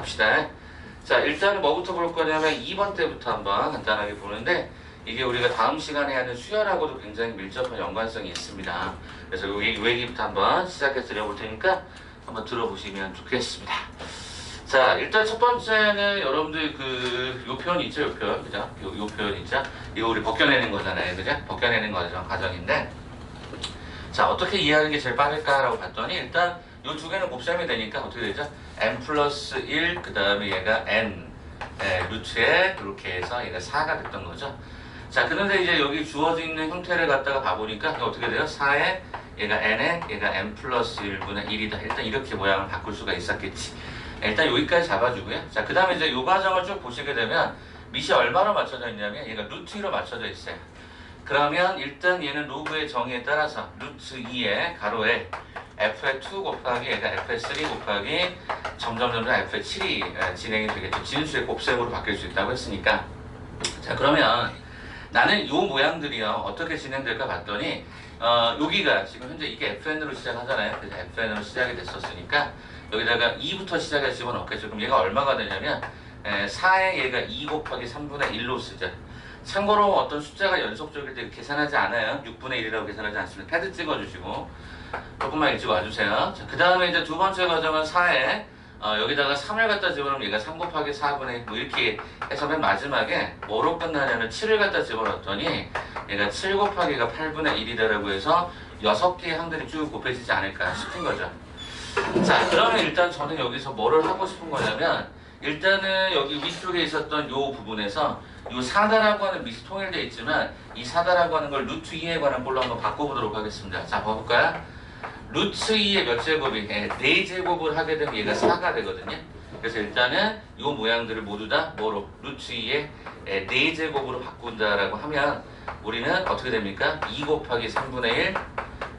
갑시다. 자, 일단 뭐부터 볼 거냐면 2번 때부터 한번 간단하게 보는데 이게 우리가 다음 시간에 하는 수열하고도 굉장히 밀접한 연관성이 있습니다. 그래서 요 얘기부터 한번 시작해 드려볼 테니까 한번 들어보시면 좋겠습니다. 자, 일단 첫 번째는 여러분들 요 표현 있죠? 요 표현. 그죠? 요 표현 있죠? 이거 우리 벗겨내는 거잖아요. 그죠? 벗겨내는 과정인데 자, 어떻게 이해하는 게 제일 빠를까라고 봤더니 일단 요 두 개는 곱셈이 되니까 어떻게 되죠? n 플러스 1, 그 다음에 얘가 n 루트에 이렇게 해서 얘가 4가 됐던 거죠. 자, 그런데 이제 여기 주어져 있는 형태를 갖다가 봐보니까 어떻게 돼요? 4에 얘가 n에 얘가 n 플러스 1분의 1이다. 일단 이렇게 모양을 바꿀 수가 있었겠지. 일단 여기까지 잡아주고요. 자, 그 다음에 이제 요 과정을 쭉 보시게 되면 밑이 얼마로 맞춰져 있냐면 얘가 루트 2로 맞춰져 있어요. 그러면 일단 얘는 로그의 정의에 따라서 루트 2의 가로에 f의 2 곱하기 얘가 f의 3 곱하기 점점 f의 7이 진행이 되겠죠. 진수의 곱셈으로 바뀔 수 있다고 했으니까. 자, 그러면 나는 요 모양들이요 어떻게 진행될까 봤더니 여기가 지금 현재 이게 fn으로 시작하잖아요. 그래서 fn으로 시작이 됐었으니까 여기다가 2부터 시작해 집어넣겠죠. 그럼 얘가 얼마가 되냐면 4에 얘가 2 곱하기 3분의 1로 쓰죠. 참고로 어떤 숫자가 연속적일 때 계산하지 않아요. 6분의 1이라고 계산하지 않습니다. 패드 찍어주시고 조금만 일찍 와주세요. 자, 그 다음에 이제 두 번째 과정은 4에 여기다가 3을 갖다 집어넣으면 얘가 3 곱하기 4분의 뭐 이렇게 해서 맨 마지막에 뭐로 끝나냐면 7을 갖다 집어넣었더니 얘가 7 곱하기가 8분의 1이다라고 해서 6개의 항들이 쭉 곱해지지 않을까 싶은 거죠. 자, 그러면 일단 저는 여기서 뭐를 하고 싶은 거냐면 일단은 여기 위쪽에 있었던 요 부분에서 요 4다라고 하는 밑이 통일되어 있지만 이 4다라고 하는 걸 루트 2에 관한 걸로 한번 바꿔보도록 하겠습니다. 자, 봐볼까요? 루트 2의 몇 제곱이 4제곱을 하게 되면 얘가 4가 되거든요. 그래서 일단은 요 모양들을 모두 다 뭐로? 루트 2의 4제곱으로 바꾼다라고 하면 우리는 어떻게 됩니까? 2 곱하기 3분의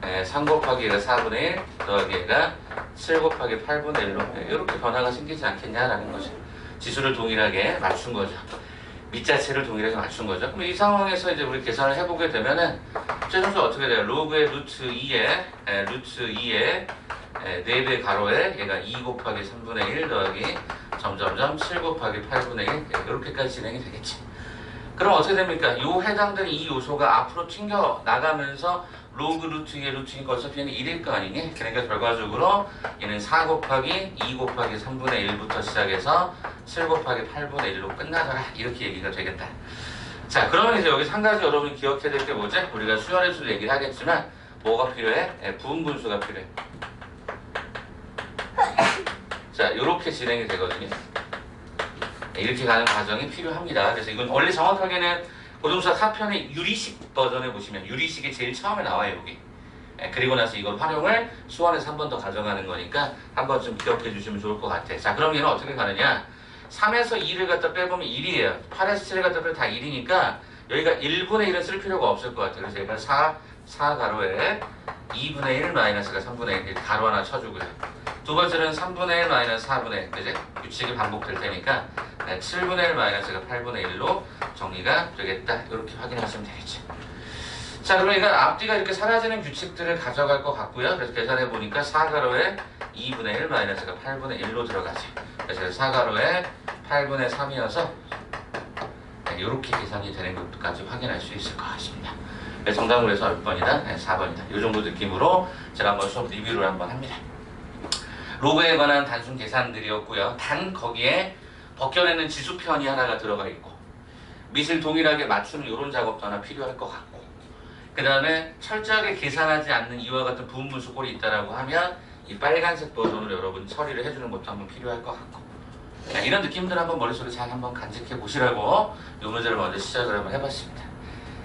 1 3 곱하기 얘가 4분의 1 더하기 얘가 7 곱하기 8분의 1로 이렇게 변화가 생기지 않겠냐라는 거죠. 지수를 동일하게 맞춘 거죠. 밑자체를 동일하게 맞춘 거죠. 그럼 이 상황에서 이제 우리 계산을 해보게 되면은 최종수 어떻게 돼요? 로그의 루트 2에 4배 가로에 얘가 2 곱하기 3분의 1 더하기 점점점 7 곱하기 8분의 1 이렇게까지 진행이 되겠지. 그럼 어떻게 됩니까? 요 해당되는 이 요소가 앞으로 튕겨 나가면서 로그 루트 2의 루트 2가 어차피 얘는 1일 거 아니니? 그러니까 결과적으로 얘는 4 곱하기 2 곱하기 3분의 1부터 시작해서 7 곱하기 8분의 1로 끝나더라. 이렇게 얘기가 되겠다. 자, 그러면 이제 여기서 한 가지 여러분이 기억해야 될 게 뭐지? 우리가 수열에서도 얘기를 하겠지만 뭐가 필요해? 부분분수가 필요해. 자, 이렇게 진행이 되거든요. 이렇게 가는 과정이 필요합니다. 그래서 이건 원래 정확하게는 고등수학 4편의 유리식 버전에 보시면 유리식이 제일 처음에 나와요, 여기. 그리고 나서 이걸 활용을 수원에서 한 번 더 가져가는 거니까 한 번 좀 기억해 주시면 좋을 것 같아. 자, 그럼 얘는 어떻게 가느냐? 3에서 2를 갖다 빼보면 1이에요. 8에서 7을 갖다 빼면 다 1이니까 여기가 1분의 1은 쓸 필요가 없을 것 같아요. 그래서 얘가 4 가로에 2분의 1 마이너스가 3분의 1 가로 하나 쳐주고요. 두 번째는 3분의 1 마이너스 4분의 1, 그지? 규칙이 반복될 테니까 7분의 1 마이너스가 8분의 1로 정리가 되겠다. 이렇게 확인하시면 되겠죠. 자, 그러니까 앞뒤가 이렇게 사라지는 규칙들을 가져갈 것 같고요. 그래서 계산해 보니까 4가로에 2분의 1 마이너스가 8분의 1로 들어가죠. 그래서 4가로에 8분의 3이어서 이렇게 계산이 되는 것까지 확인할 수 있을 것 같습니다. 정답은 그래서 몇 번이다? 4번이다. 이 정도 느낌으로 제가 한번 수업 리뷰를 한번 합니다. 로그에 관한 단순 계산들이었고요. 단 거기에 벗겨내는 지수편이 하나가 들어가 있고 밑을 동일하게 맞추는 이런 작업도 하나 필요할 것 같고 그 다음에 철저하게 계산하지 않는 이와 같은 부분분수 꼴이 있다라고 하면 이 빨간색 버전으로 여러분 처리를 해주는 것도 한번 필요할 것 같고 이런 느낌들 한번 머릿속에 잘 한번 간직해 보시라고 이 문제를 먼저 시작을 한번 해봤습니다.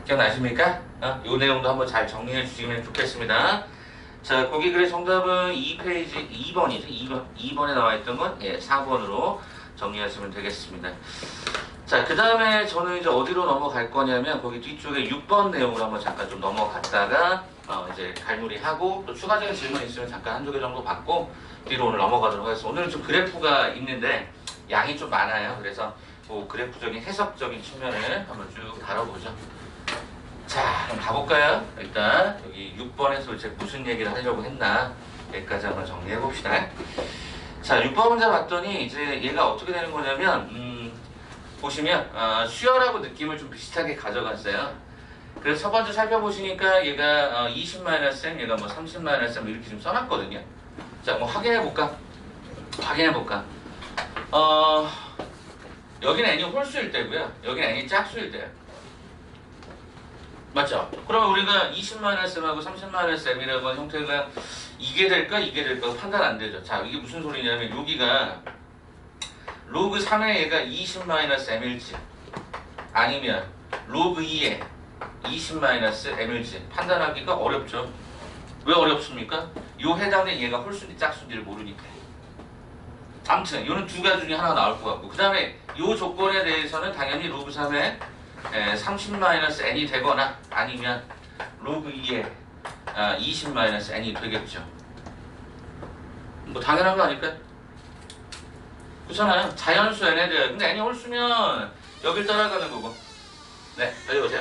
기억나십니까? 이 내용도 한번 잘 정리해 주시면 좋겠습니다. 자, 거기 그래 정답은 2페이지 2번이죠. 2번에 나와 있던 건 4번으로 정리하시면 되겠습니다. 자, 그 다음에 저는 이제 어디로 넘어갈 거냐면 거기 뒤쪽에 6번 내용으로 한번 잠깐 좀 넘어갔다가 이제 갈무리하고 또 추가적인 질문 있으면 잠깐 한두 개 정도 받고 뒤로 오늘 넘어가도록 하겠습니다. 오늘은 좀 그래프가 있는데 양이 좀 많아요. 그래서 그 그래프적인 해석적인 측면을 한번 쭉 다뤄보죠. 자, 그럼 가볼까요? 일단 여기 6번에서 도대체 무슨 얘기를 하려고 했나 여기까지 한번 정리해 봅시다. 자, 6번 문제 봤더니 이제 얘가 어떻게 되는 거냐면 보시면 수열하고 느낌을 좀 비슷하게 가져갔어요. 그래서 첫 번째 살펴보시니까 얘가 20-m, 얘가 뭐 30-m 이렇게 좀 써놨거든요. 자, 뭐 확인해볼까? 확인해볼까? 여기는 n이 홀수일 때고요. 여기는 n이 짝수일 때요. 맞죠? 그러면 우리가 20-m하고 30-m이라고 하는 형태가 이게 될까 이게 될까 판단 안 되죠. 자, 이게 무슨 소리냐면 여기가 로그 3의 얘가 20-m일지 아니면 로그 2의 20-m일지 판단하기가 어렵죠. 왜 어렵습니까? 요 해당된 얘가 홀수인지 짝수인지를 모르니까. 아무튼 요는 두 가지 중에 하나 나올 것 같고, 그 다음에 요 조건에 대해서는 당연히 로그 3의 30-n이 되거나 아니면 로그 2의 20-n이 되겠죠. 뭐 당연한 거 아닐까요? 그렇잖아요. 자연수 n에 대해. 근데 n이 홀수면 여길 따라가는 거고. 네, 여기 보세요.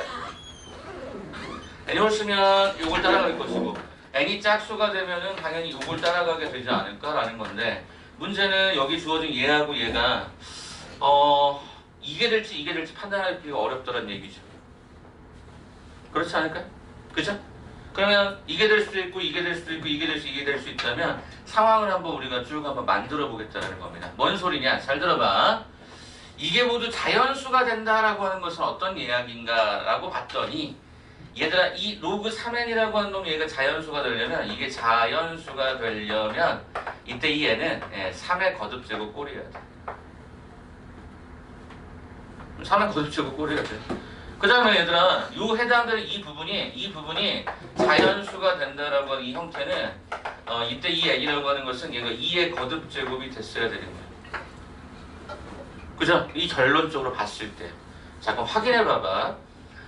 n이 홀수면 요걸 따라갈 것이고, n이 짝수가 되면은 당연히 요걸 따라가게 되지 않을까라는 건데, 문제는 여기 주어진 얘하고 얘가 이게 될지 판단하기가 어렵다는 얘기죠. 그렇지 않을까요? 그죠? 그러면 이게 될 수도 있고 이게 될 수도 있고 이게 될 수 있다면 상황을 한번 우리가 쭉 한번 만들어 보겠다는 겁니다. 뭔 소리냐? 잘 들어봐. 이게 모두 자연수가 된다라고 하는 것은 어떤 이야기인가라고 봤더니, 얘들아, 이 로그 3n이라고 하는 놈이 얘가 자연수가 되려면, 이게 자연수가 되려면 이때 이 얘는 3의 거듭제곱 꼴이어야 돼. 3의 거듭제곱 꼴이어야 돼. 그 다음에 얘들아, 요 해당되는 이 부분이 자연수가 된다라고 하는 이 형태는 이때 이 n이라고 하는 것은 얘가 2의 거듭제곱이 됐어야 되는 거야. 그죠? 이 결론적으로 봤을 때. 자, 그럼 확인해 봐봐.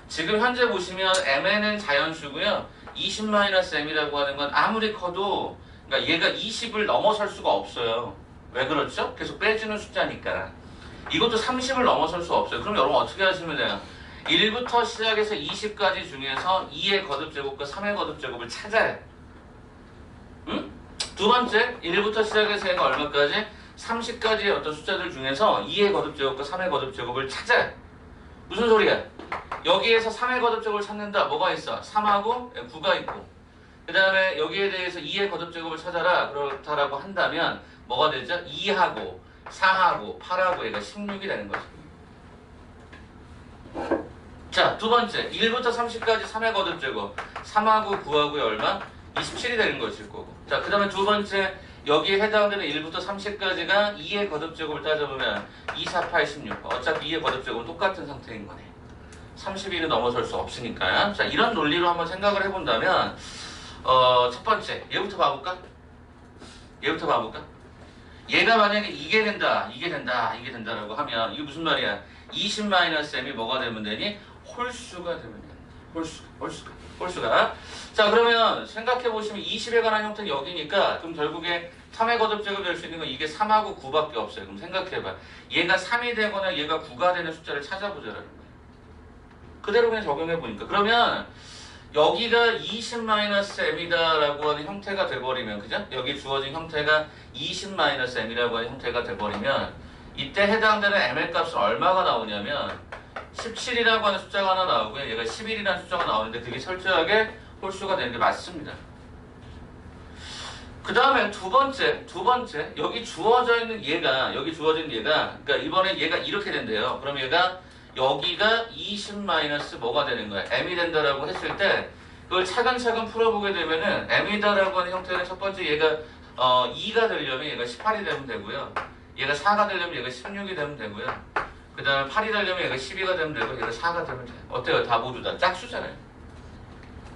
지금 현재 보시면 mn은 자연수고요. 20-m이라고 하는 건 아무리 커도, 그러니까 얘가 20을 넘어설 수가 없어요. 왜 그렇죠? 계속 빼주는 숫자니까. 이것도 30을 넘어설 수 없어요. 그럼 여러분 어떻게 하시면 돼요? 1부터 시작해서 20까지 중에서 2의 거듭제곱과 3의 거듭제곱을 찾아야 돼. 응? 두 번째, 1부터 시작해서 얘가 얼마까지? 30까지의 어떤 숫자들 중에서 2의 거듭제곱과 3의 거듭제곱을 찾아야 돼. 무슨 소리야? 여기에서 3의 거듭제곱을 찾는다. 뭐가 있어? 3하고 9가 있고, 그 다음에 여기에 대해서 2의 거듭제곱을 찾아라. 그렇다라고 한다면 뭐가 되죠? 2하고 4하고 8하고 얘가 16이 되는 거죠. 자, 두 번째, 1부터 30까지 3의 거듭제곱, 3하고 9하고의 얼마? 27이 되는 것일 거고. 자, 그 다음에 두 번째, 여기에 해당되는 1부터 30까지가 2의 거듭제곱을 따져보면 2, 4, 8, 16. 어차피 2의 거듭제곱은 똑같은 상태인 거네. 31은 넘어설 수 없으니까요. 자, 이런 논리로 한번 생각을 해본다면, 첫 번째, 얘부터 봐볼까? 얘가 만약에 이게 된다라고 하면, 이게 무슨 말이야? 20-m이 뭐가 되면 되니? 홀수가 되면 된다. 홀수가. 자, 그러면 생각해보시면 20에 관한 형태는 여기니까, 그럼 결국에 3의 거듭제곱이 될 수 있는 건 이게 3하고 9밖에 없어요. 그럼 생각해봐. 얘가 3이 되거나 얘가 9가 되는 숫자를 찾아보자라는 거야. 그대로 그냥 적용해보니까. 그러면 여기가 20-m이다라고 하는 형태가 돼버리면, 그죠? 여기 주어진 형태가 20-m이라고 하는 형태가 돼버리면, 이때 해당되는 m의 값은 얼마가 나오냐면 17이라고 하는 숫자가 하나 나오고요. 얘가 11이라는 숫자가 나오는데 그게 철저하게 홀수가 되는 게 맞습니다. 그 다음에 두 번째, 여기 주어져 있는 얘가, 그러니까 이번에 얘가 이렇게 된대요. 그럼 얘가 여기가 20- 뭐가 되는 거야? m이 된다라고 했을 때, 그걸 차근차근 풀어보게 되면은 m이다라고 하는 형태는 첫 번째 얘가 2가 되려면 얘가 18이 되면 되고요. 얘가 4가 되려면 얘가 16이 되면 되고요. 그 다음에 8이 되려면 얘가 12가 되면 되고, 얘가 4가 되면 돼요. 어때요? 다 모두 다 짝수잖아요.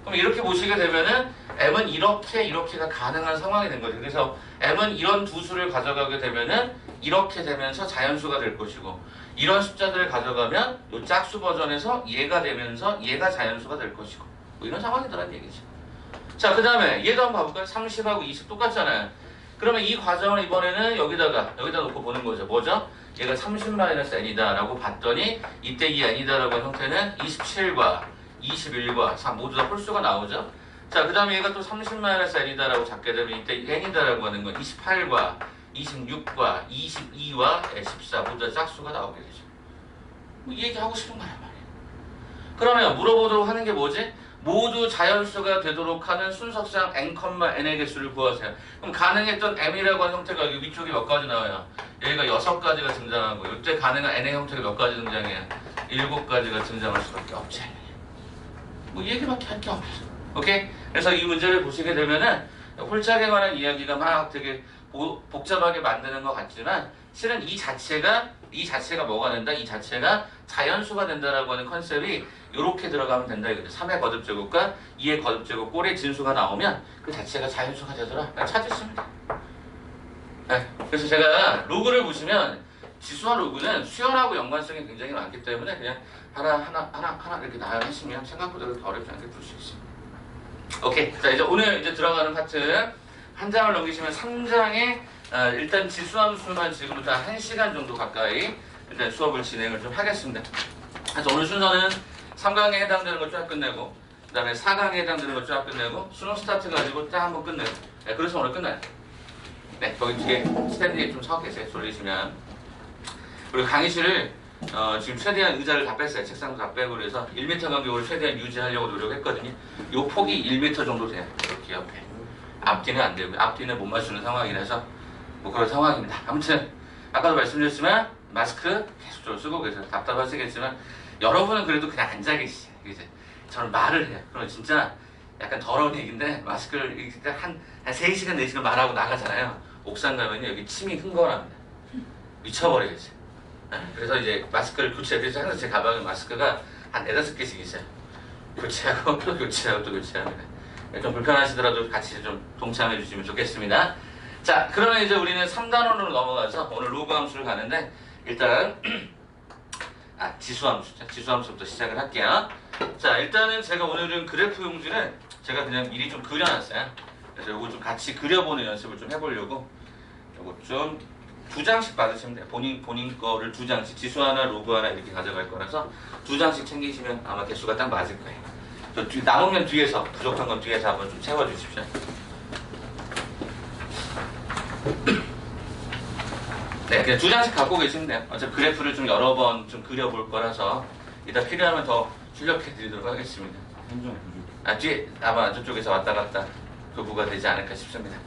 그럼 이렇게 보시게 되면은 m은 이렇게가 가능한 상황이 된 거죠. 그래서 m은 이런 두 수를 가져가게 되면은 이렇게 되면서 자연수가 될 것이고, 이런 숫자들을 가져가면 이 짝수 버전에서 얘가 되면서 얘가 자연수가 될 것이고, 뭐 이런 상황이더란 얘기죠. 자, 그 다음에 얘도 한번 봐볼까요? 30하고 20 똑같잖아요. 그러면 이 과정을 이번에는 여기다 놓고 보는 거죠. 뭐죠? 얘가 30-n이다 라고 봤더니 이때 이 n이다 라고 하는 형태는 27과 21과 3 모두 다 홀수가 나오죠. 자, 그 다음에 얘가 또 30-n이다 라고 잡게 되면 이때 n이다 라고 하는 건 28과 26과 22와 14 모두 다 짝수가 나오게 되죠. 뭐 이 얘기하고 싶은 거란 말이에요. 그러면 물어보도록 하는 게 뭐지? 모두 자연수가 되도록 하는 순서상 n, n의 개수를 구하세요. 그럼 가능했던 m이라고 하는 형태가 여기 위쪽에 몇 가지 나와요? 여기가 6가지가 등장하고 이때 가능한 n의 형태가 몇 가지 등장해요? 7가지가 등장할 수밖에 없지. 뭐 이 얘기밖에 할 게 없어. 오케이? 그래서 이 문제를 보시게 되면은 홀짝에 관한 이야기가 막 되게 복잡하게 만드는 것 같지만 실은 이 자체가 뭐가 된다? 이 자체가 자연수가 된다라고 하는 컨셉이 이렇게 들어가면 된다 이거죠. 3의 거듭제곱과 2의 거듭제곱 꼴의 진수가 나오면 그 자체가 자연수가 되더라. 찾으시면 돼요. 네. 그래서 제가 로그를 보시면 지수와 로그는 수열하고 연관성이 굉장히 많기 때문에 그냥 하나 이렇게 나열하시면 생각보다 그렇게 어렵지 않게 풀 수 있습니다. 오케이. 자, 이제 오늘 이제 들어가는 파트 한 장을 넘기시면 3장에 일단 지수함수만 지금부터 1시간 정도 가까이 일단 수업을 진행을 좀 하겠습니다. 그래서 오늘 순서는 3강에 해당되는 거 쫙 끝내고 그 다음에 4강에 해당되는 거 쫙 끝내고 수능 스타트 가지고 딱 한번 끝내고 네, 그래서 오늘 끝나요. 네, 거기 뒤에 스탠드에 좀 서 계세요. 졸리시면. 그리고 강의실을 지금 최대한 의자를 다 뺐어요. 책상도 다 빼고 그래서 1m 간격을 최대한 유지하려고 노력했거든요. 요 폭이 1m 정도 돼요. 이렇게 옆에. 앞뒤는 안 되고 앞뒤는 못 맞추는 상황이라서 뭐 그런 상황입니다. 아무튼 아까도 말씀드렸지만 마스크 계속적으로 쓰고 계세요. 답답하시겠지만 여러분은 그래도 그냥 앉아 계시죠. 이제 저는 말을 해요. 그러면 진짜 약간 더러운 얘기인데 마스크를 이렇게 한 3시간 4시간 말하고 나가잖아요. 옥상 가면 여기 침이 흥건합니다. 미쳐버리겠어요. 그래서 이제 마스크를 교체해요. 그래서 항상 제 가방에 마스크가 한 4-5개씩 있어요. 교체하고 또 교체하고 또 교체합니다. 좀 불편하시더라도 같이 좀 동참해 주시면 좋겠습니다. 자, 그러면 이제 우리는 3단원으로 넘어가서 오늘 로그 함수를 가는데 일단 지수함수부터 시작을 할게요. 자, 일단은 제가 오늘은 그래프 용지는 제가 그냥 미리 좀 그려놨어요. 그래서 요거 좀 같이 그려보는 연습을 좀 해보려고 요거 좀 2장씩 받으시면 돼요. 본인 거를 2장씩 지수 하나 로그 하나 이렇게 가져갈 거라서 2장씩 챙기시면 아마 개수가 딱 맞을 거예요. 남으면 뒤에서 부족한 건 뒤에서 한번 좀 채워주십시오. 네, 그냥 2장씩 갖고 계시면 돼요. 어차피 그래프를 좀 여러 번 좀 그려볼 거라서 이따 필요하면 더 출력해 드리도록 하겠습니다. 뒤에 아마 저쪽에서 왔다 갔다 교부가 되지 않을까 싶습니다.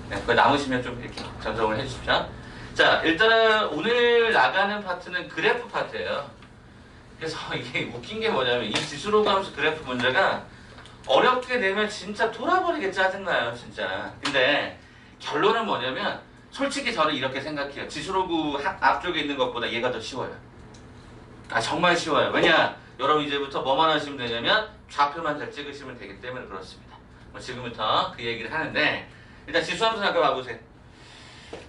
네, 그거 남으시면 좀 이렇게 전송을 해주십시오. 자, 일단은 오늘 나가는 파트는 그래프 파트예요. 그래서 이게 웃긴 게 뭐냐면 이 지수로그 함수 그래프 문제가 어렵게 되면 진짜 돌아버리게 짜증나요, 진짜. 근데 결론은 뭐냐면 솔직히 저는 이렇게 생각해요. 지수로그 앞쪽에 있는 것보다 얘가 더 쉬워요. 정말 쉬워요. 왜냐? 여러분 이제부터 뭐만 하시면 되냐면 좌표만 잘 찍으시면 되기 때문에 그렇습니다. 지금부터 그 얘기를 하는데 일단 지수함수 잠깐 봐보세요.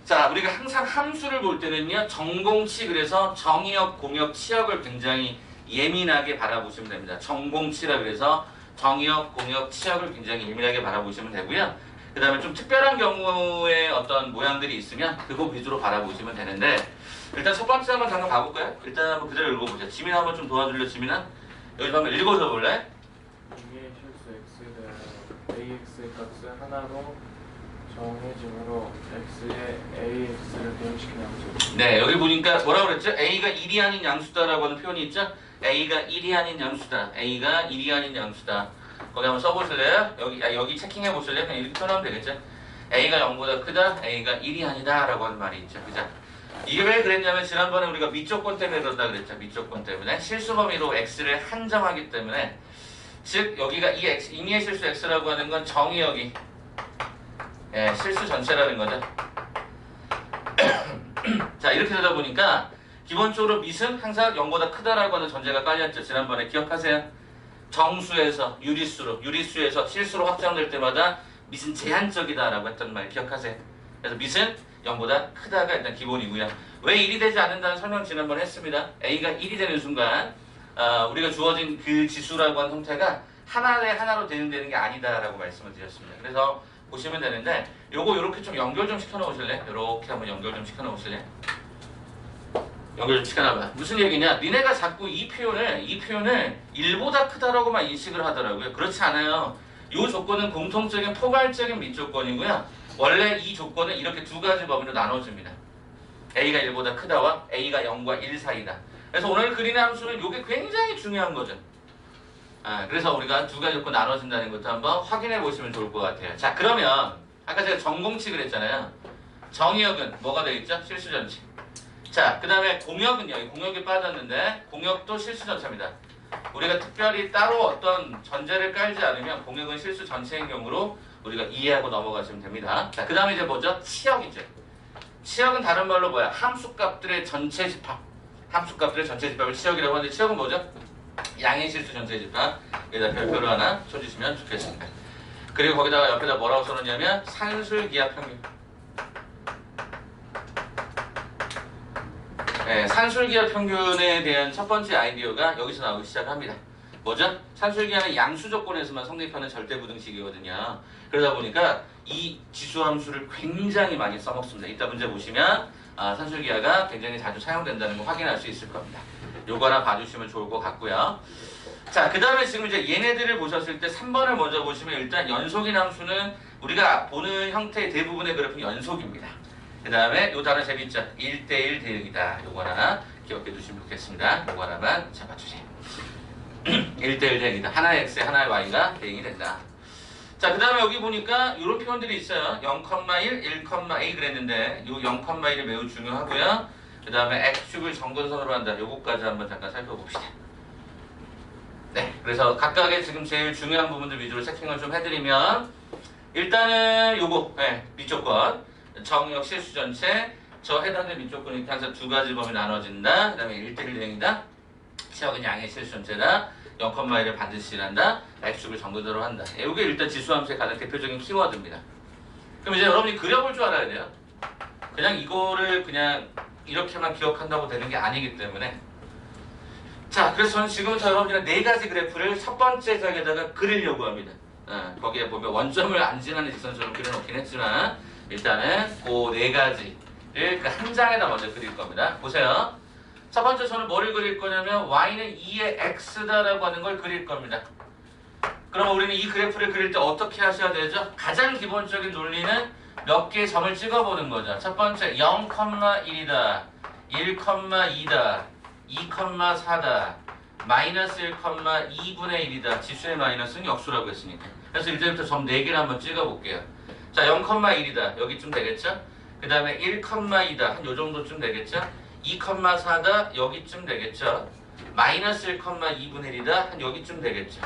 자, 우리가 항상 함수를 볼 때는요, 정공치, 그래서 정의역, 공역, 치역을 굉장히 예민하게 바라보시면 됩니다. 정공치라 그래서 정의역, 공역, 치역을 굉장히 예민하게 바라보시면 되고요. 그 다음에 좀 특별한 경우에 어떤 모양들이 있으면 그거 위주로 바라보시면 되는데, 일단 첫 번째 한번 잠깐 봐볼까요? 일단 한번 그대로 읽어보자. 지민 한번 좀 도와줄래, 지민아? 여기 한번 읽어줘 볼래? 이게 실수 x를 ax의 값을 하나로 정해짐으로 x에 ax를 대응시키는 함수. 네, 여기 보니까 뭐라고 그랬죠? a가 1이 아닌 양수다라고 하는 표현이 있죠? a가 1이 아닌 양수다. a가 1이 아닌 양수다. 거기 한번 써보실래요? 여기 체킹해 보실래요? 그냥 이렇게 표현하면 되겠죠? a가 0보다 크다, a가 1이 아니다 라고 하는 말이 있죠. 그죠? 이게 왜 그랬냐면 지난번에 우리가 미조건 때문에 그런다 그랬죠. 미조건 때문에 실수 범위로 x를 한정하기 때문에, 즉 여기가 이 x, 임의의 실수 x라고 하는 건 정의역이 실수 전체라는 거죠. 자, 이렇게 되다 보니까 기본적으로 밑은 항상 0보다 크다라고 하는 전제가 깔렸죠. 지난번에 기억하세요? 정수에서 유리수에서 실수로 확장될 때마다 밑은 제한적이다라고 했던 말 기억하세요? 그래서 밑은 0보다 크다가 일단 기본이고요. 왜 1이 되지 않는다는 설명 지난번에 했습니다. a가 1이 되는 순간 우리가 주어진 그 지수라고 하는 형태가 하나 대 하나로 되는 게 아니다라고 말씀을 드렸습니다. 그래서 보시면 되는데 요거 요렇게 좀 연결 좀 시켜 놓으실래? 요렇게 한번 연결 좀 시켜 놓으실래? 연결 좀 시켜 놔봐. 무슨 얘기냐? 니네가 자꾸 이 표현을 1보다 크다라고만 인식을 하더라고요. 그렇지 않아요. 이 조건은 공통적인 포괄적인 밑조건이고요. 원래 이 조건은 이렇게 두 가지 범위로 나눠집니다. a가 1보다 크다와 a가 0과 1 사이다. 그래서 오늘 그리는 함수는 이게 굉장히 중요한 거죠. 그래서 우리가 두 가지 조건 나눠진다는 것도 한번 확인해 보시면 좋을 것 같아요. 자, 그러면 아까 제가 정공칙을 했잖아요. 정의역은 뭐가 되겠죠? 실수전체. 자, 그 다음에 공역은요. 이 공역이 빠졌는데 공역도 실수전체입니다. 우리가 특별히 따로 어떤 전제를 깔지 않으면 공역은 실수 전체인 경우로 우리가 이해하고 넘어가시면 됩니다. 자, 그 다음에 이제 뭐죠? 치역이죠. 치역은 다른 말로 뭐야? 함수값들의 전체 집합. 함수값들의 전체 집합을 치역이라고 하는데 치역은 뭐죠? 양의 실수 전체 집합. 여기다 별표를 하나 쳐주시면 좋겠습니다. 그리고 거기다가 옆에다 뭐라고 써놓냐면 산술기하 평균. 네, 산술기하 평균에 대한 첫 번째 아이디어가 여기서 나오기 시작합니다. 뭐죠? 산술기하는 양수 조건에서만 성립하는 절대부등식이거든요. 그러다 보니까 이 지수함수를 굉장히 많이 써먹습니다. 이따 문제 보시면 산술기하가 굉장히 자주 사용된다는 거 확인할 수 있을 겁니다. 요거 하나 봐주시면 좋을 것 같고요. 자, 그 다음에 지금 이제 얘네들을 보셨을 때 3번을 먼저 보시면 일단 연속인 함수는 우리가 보는 형태의 대부분의 그래프는 연속입니다. 그 다음에 요 단어 재밌죠? 1대1 대응이다. 요거 하나 기억해 두시면 좋겠습니다. 요거 하나만 잡아주세요. 1대1 대응이다. 하나의 x에 하나의 y가 대응이 된다. 자, 그 다음에 여기 보니까 이런 표현들이 있어요. 0,1, 1,a 그랬는데 요 0,1이 매우 중요하고요. 그 다음에 x축을 정근선으로 한다. 요거까지 한번 잠깐 살펴봅시다. 네, 그래서 각각의 지금 제일 중요한 부분들 위주로 체킹을 좀 해드리면 일단은 요거 밑조건 정역 실수 전체 저 해당된 밑조건이 이렇게 항상 두 가지 범위 나눠진다. 그 다음에 1대1 대응이다. 치역은 양의 실수 전체다. 0,1을 반드시 일한다. x축을 정근선으로 한다. 이게 일단 지수함수의 가장 대표적인 키워드입니다. 그럼 이제 여러분이 그려볼 줄 알아야 돼요. 그냥 이거를 그냥 이렇게만 기억한다고 되는 게 아니기 때문에 자, 그래서 저는 지금부터 여러분이랑 네 가지 그래프를 첫 번째 장에다가 그리려고 합니다. 거기에 보면 원점을 안 지나는 직선처럼 그려놓긴 했지만 일단은 그 네 가지를 그 한 장에다 먼저 그릴 겁니다. 보세요. 첫 번째 저는 뭐를 그릴 거냐면 y는 2의 x다라고 하는 걸 그릴 겁니다. 그럼 우리는 이 그래프를 그릴 때 어떻게 하셔야 되죠? 가장 기본적인 논리는 몇 개의 점을 찍어보는 거죠. 첫 번째 0,1이다, 1,2다, 2,4다, 마이너스 1,2분의 1이다. 지수의 마이너스는 역수라고 했으니까. 그래서 이제부터 점 4개를 한번 찍어볼게요. 자, 0,1이다. 여기쯤 되겠죠? 그 다음에 1,2다. 한 요 정도쯤 되겠죠? 2,4다. 여기쯤 되겠죠? 마이너스 1,2분의 1이다. 한 여기쯤 되겠죠?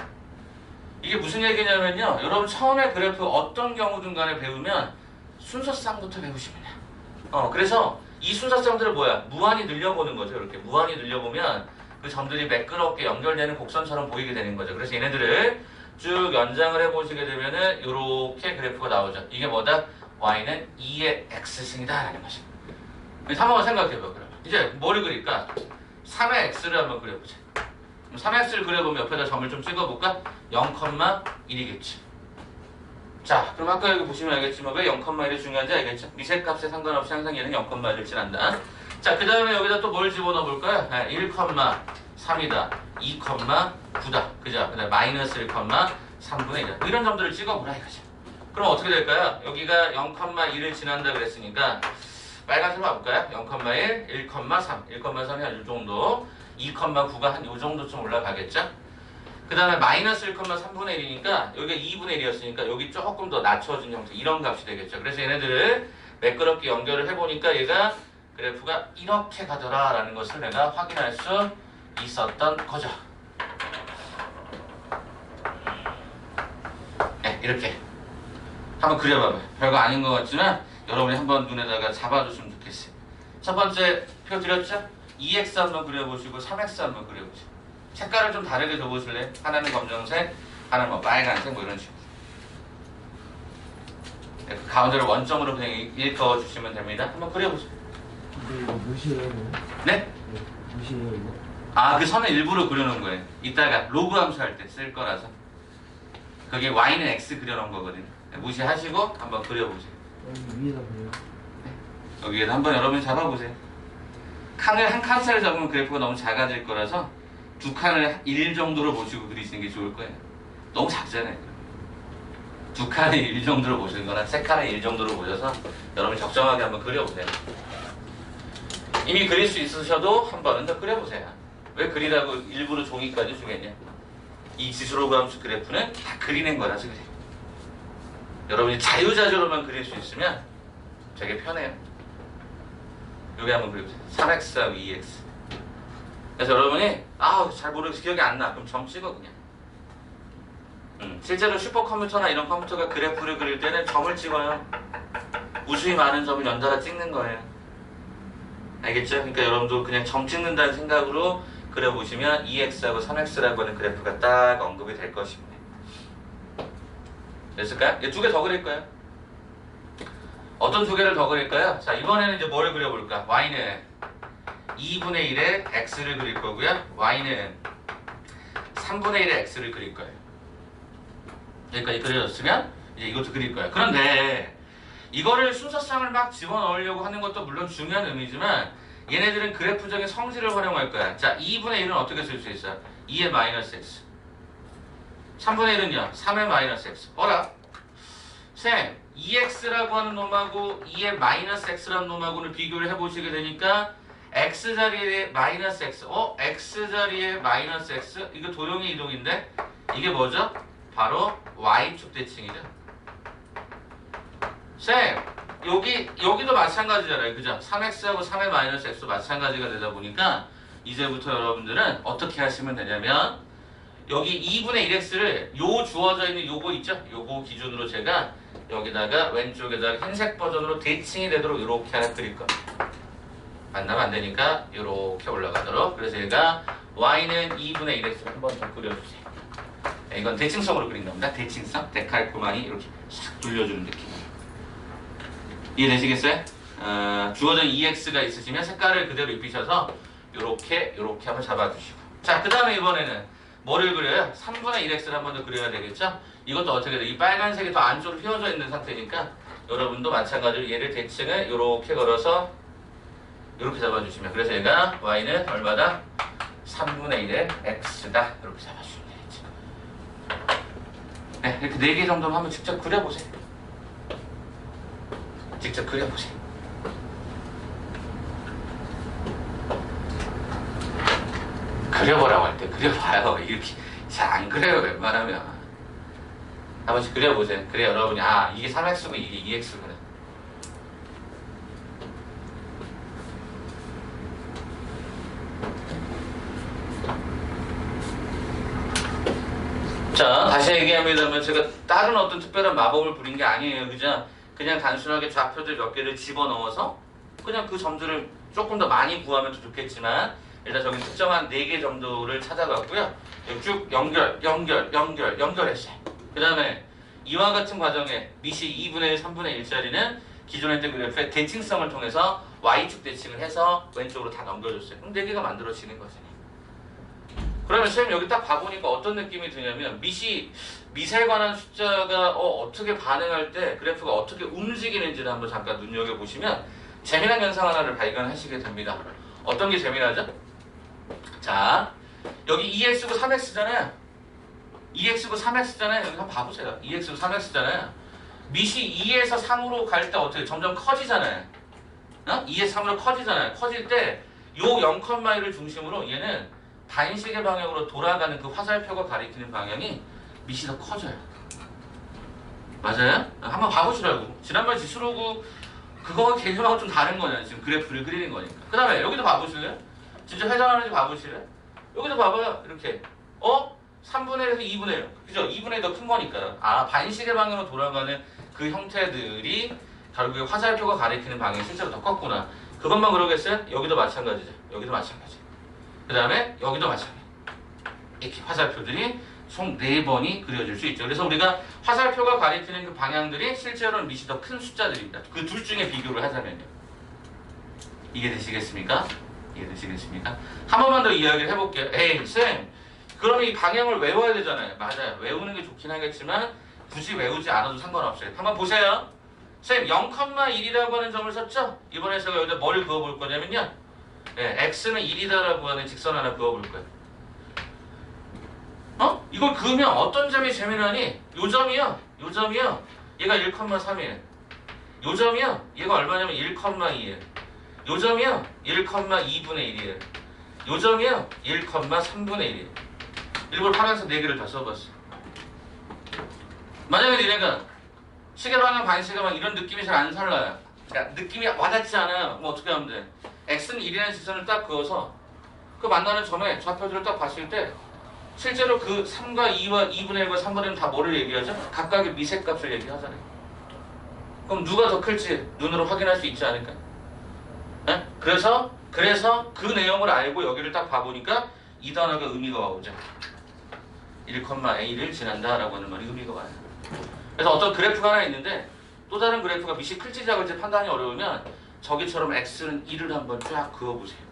이게 무슨 얘기냐면요. 여러분 처음에 그래프 어떤 경우든 간에 배우면 순서쌍부터 배우시면 돼요. 그래서 이 순서쌍들을 뭐야? 무한히 늘려보는 거죠. 이렇게 무한히 늘려보면 그 점들이 매끄럽게 연결되는 곡선처럼 보이게 되는 거죠. 그래서 얘네들을 쭉 연장을 해보시게 되면은 이렇게 그래프가 나오죠. 이게 뭐다? y는 2의 x승이다 라는 것입니다. 한번 생각해봐요. 그러면 이제 뭐를 그릴까? 3의 x를 한번 그려보자. 3x를 그려보면 옆에다 점을 좀 찍어볼까? 0,1이겠지. 자, 그럼 아까 여기 보시면 알겠지만 왜 0,1이 중요한지 알겠죠? 미세값에 상관없이 항상 얘는 0,1을 칠한다. 자, 그 다음에 여기다 또 뭘 집어넣어 볼까요? 1,3이다, 2,9다. 그죠? 그 다음에 마이너스 1,3분의 1이다. 이런 점들을 찍어보라 이거죠. 그럼 어떻게 될까요? 여기가 0,1을 지난다 그랬으니까 빨간색으로 가볼까요? 0,1, 1,3, 1,3이 한 이 정도, 2,9가 한 이 정도쯤 올라가겠죠? 그 다음에 마이너스 1,3분의 1이니까 여기가 2분의 1이었으니까 여기 조금 더 낮춰진 형태 이런 값이 되겠죠. 그래서 얘네들을 매끄럽게 연결을 해보니까 얘가 그래프가 이렇게 가더라 라는 것을 내가 확인할 수 있었던 거죠. 네, 이렇게 한번 그려봐봐요. 별거 아닌 것 같지만 여러분이 한번 눈에다가 잡아줬으면 좋겠어요. 첫 번째 표 드렸죠? 2x 한번 그려보시고 3x 한번 그려보세요. 색깔을 좀 다르게 줘보실래요? 하나는 검정색, 하나는 뭐 빨간색 뭐 이런 식으로. 네, 그 가운데를 원점으로 그냥 일그어주시면 됩니다. 한번 그려보세요. 근데 이거 무시해요? 네? 무시해요 이거? 아, 그 선을 일부러 그려놓은 거예요. 이따가 로그 함수 할 때 쓸 거라서. 그게 y는 x 그려놓은 거거든요. 네, 무시하시고 한번 그려보세요. 여기 위에다 그려요? 여기에다 한번 여러분이 잡아보세요. 칸을 한 칸짜리 잡으면 그래프가 너무 작아질 거라서 두 칸을 1 정도로 보시고 그리시는 게 좋을 거예요. 너무 작잖아요. 두 칸의 1 정도로 보시는 거나 세 칸의 1 정도로 보셔서 여러분이 적정하게 한번 그려보세요. 이미 그릴 수 있으셔도 한 번은 더 그려보세요. 왜 그리라고 일부러 종이까지 주겠냐? 이 지수로그 함수 그래프는 다 그리는 거라서 그래요. 여러분이 자유자재로만 그릴 수 있으면 되게 편해요. 여기 한번 그려보세요. 3x하고 2x. 그래서 여러분이 잘 모르겠어 기억이 안 나. 그럼 점 찍어 그냥. 실제로 슈퍼컴퓨터나 이런 컴퓨터가 그래프를 그릴 때는 점을 찍어요. 우수히 많은 점을 연달아 찍는 거예요. 알겠죠? 그러니까 여러분도 그냥 점 찍는다는 생각으로 그려보시면 2x하고 3x라고 하는 그래프가 딱 언급이 될 것입니다. 됐을까요? 두 개 더 그릴 거예요. 어떤 두 개를 더 그릴까요? 자, 이번에는 이제 뭘 그려볼까? y는 2분의 1의 x를 그릴 거고요. y는 3분의 1의 x를 그릴 거예요. 여기까지 그려졌으면 이제 이것도 그릴 거예요. 그런데 이거를 순서상을 막 집어넣으려고 하는 것도 물론 중요한 의미지만 얘네들은 그래프적인 성질을 활용할 거야. 자, 2분의 1은 어떻게 쓸 수 있어요? 2의 마이너스 x. 3분의 1은요? 3의 마이너스 x. 어라? 쌤, 2x라고 하는 놈하고 2의 마이너스 x라는 놈하고는 비교를 해보시게 되니까 x자리에 마이너스 x. x자리에 마이너스 x? 이거 도형의 이동인데 이게 뭐죠? 바로 y축 대칭이죠. 쌤, 여기도 마찬가지잖아요. 그죠? 3x하고 3의 마이너스 x도 마찬가지가 되다 보니까 이제부터 여러분들은 어떻게 하시면 되냐면 여기 2분의 1x를 요 주어져 있는 요거 있죠? 요거 기준으로 제가 여기다가 왼쪽에다가 흰색 버전으로 대칭이 되도록 이렇게 하나 그릴 겁니다. 만나면 안 되니까 이렇게 올라가도록. 그래서 얘가 y는 2분의 1x를 한번 더 그려주세요. 이건 대칭성으로 그린 겁니다. 대칭성, 데칼코마니 이렇게 싹 돌려주는 느낌. 이해되시겠어요? 주어진 2x가 있으시면 색깔을 그대로 입히셔서 이렇게 한번 잡아주시고. 자, 그 다음에 이번에는 뭐를 그려요? 3분의 1x를 한번 더 그려야 되겠죠? 이것도 어떻게 돼? 이 빨간색이 더 안쪽으로 휘어져 있는 상태니까 여러분도 마찬가지로 얘를 대칭을 이렇게 걸어서 이렇게 잡아주시면, 그래서 얘가 y는 얼마다? 3분의 1의 x다. 이렇게 잡아주시면 되겠죠. 네, 이렇게 4개 정도는 한번 직접 그려보세요. 직접 그려보세요. 그려보라고 할 때 그려봐요. 이렇게 잘 안 그려요, 웬만하면. 한 번씩 그려보세요. 그래 여러분이 이게 3x고 이게 2x구나. 자, 다시 얘기합니다만 제가 다른 어떤 특별한 마법을 부린 게 아니에요. 그냥 단순하게 좌표들 몇 개를 집어넣어서 그냥 그 점들을 조금 더 많이 구하면 더 좋겠지만 일단 저기 특정한 4개 정도를 찾아갔고요. 쭉 연결했어요. 그 다음에 이와 같은 과정에 미시 2분의 1, 3분의 1짜리는 기존에 했던 그래프의 대칭성을 통해서 y축 대칭을 해서 왼쪽으로 다 넘겨줬어요. 그럼 4개가 만들어지는 거죠. 그러면 선생님 여기 딱 봐보니까 어떤 느낌이 드냐면 미세에 관한 숫자가 어떻게 반응할 때 그래프가 어떻게 움직이는지를 한번 잠깐 눈여겨보시면 재미난 현상 하나를 발견하시게 됩니다. 어떤 게 재미나죠? 자, 여기 2x고 3x잖아요. 2x고 3x잖아요. 여기 한번 봐보세요. 2x고 3x잖아요. 미시 2에서 3으로 갈 때 어떻게 점점 커지잖아요. 2에서 3으로 커지잖아요. 커질 때 요 0,1을 중심으로 얘는 반시계 방향으로 돌아가는 그 화살표가 가리키는 방향이 밑이 더 커져요. 맞아요? 한번 봐보시라고. 지난번 지수로그 그거 개념하고 좀 다른 거냐. 지금 그래프를 그리는 거니까. 그 다음에 여기도 봐보실래요? 진짜 회전하는지 봐보실래요? 여기도 봐봐요. 이렇게 3분의 1에서 2분의 1. 그죠? 2분의 1이 더 큰 거니까. 반시계 방향으로 돌아가는 그 형태들이 결국에 화살표가 가리키는 방향이 실제로 더 컸구나. 그것만 그러겠어요? 여기도 마찬가지죠. 여기도 마찬가지. 그 다음에 여기도 마찬가지. 이렇게 화살표들이 총 4번이 그려질 수 있죠. 그래서 우리가 화살표가 가리키는 그 방향들이 실제로는 밑이 더 큰 숫자들입니다. 그 둘 중에 비교를 하자면요. 이해되시겠습니까? 이해되시겠습니까? 한 번만 더 이야기를 해볼게요. 쌤, 그럼 이 방향을 외워야 되잖아요. 맞아요. 외우는 게 좋긴 하겠지만 굳이 외우지 않아도 상관없어요. 한번 보세요. 쌤, 0,1이라고 하는 점을 썼죠? 이번에 제가 여기다 뭘 그어볼 거냐면요. x는 1이다라고 하는 직선 하나 그어볼 거예요. 이걸 그으면 어떤 점이 재미나니? 요 점이요. 요 점이요. 얘가 1,3이에요. 요 점이요. 얘가 얼마냐면 1,2예요. 요 점이요. 1,2분의 1이에요. 요 점이요. 1,3분의 1이에요. 일부러 파란색 4개를 다 써봤어. 만약에 니네가 시계 방향 반시계 방향 이런 느낌이 잘 안 살라요. 그러니까 느낌이 와닿지 않아요. 뭐 어떻게 하면 돼? x는 1이라는 직선을 딱 그어서 그 만나는 점에 좌표들을 딱 봤을 때 실제로 그 3과 2와 2분의 1과 3분의 1은 다 뭐를 얘기하죠? 각각의 미색값을 얘기하잖아요. 그럼 누가 더 클지 눈으로 확인할 수 있지 않을까? 네? 그래서 그 내용을 알고 여기를 딱 봐보니까 이 단어가 의미가 와오죠. 1,a를 지난다라고 하는 말이 의미가 와요. 그래서 어떤 그래프가 하나 있는데 또 다른 그래프가 밑이 클지 작을지 판단이 어려우면 저기처럼 x는 1을 한번 쫙 그어보세요.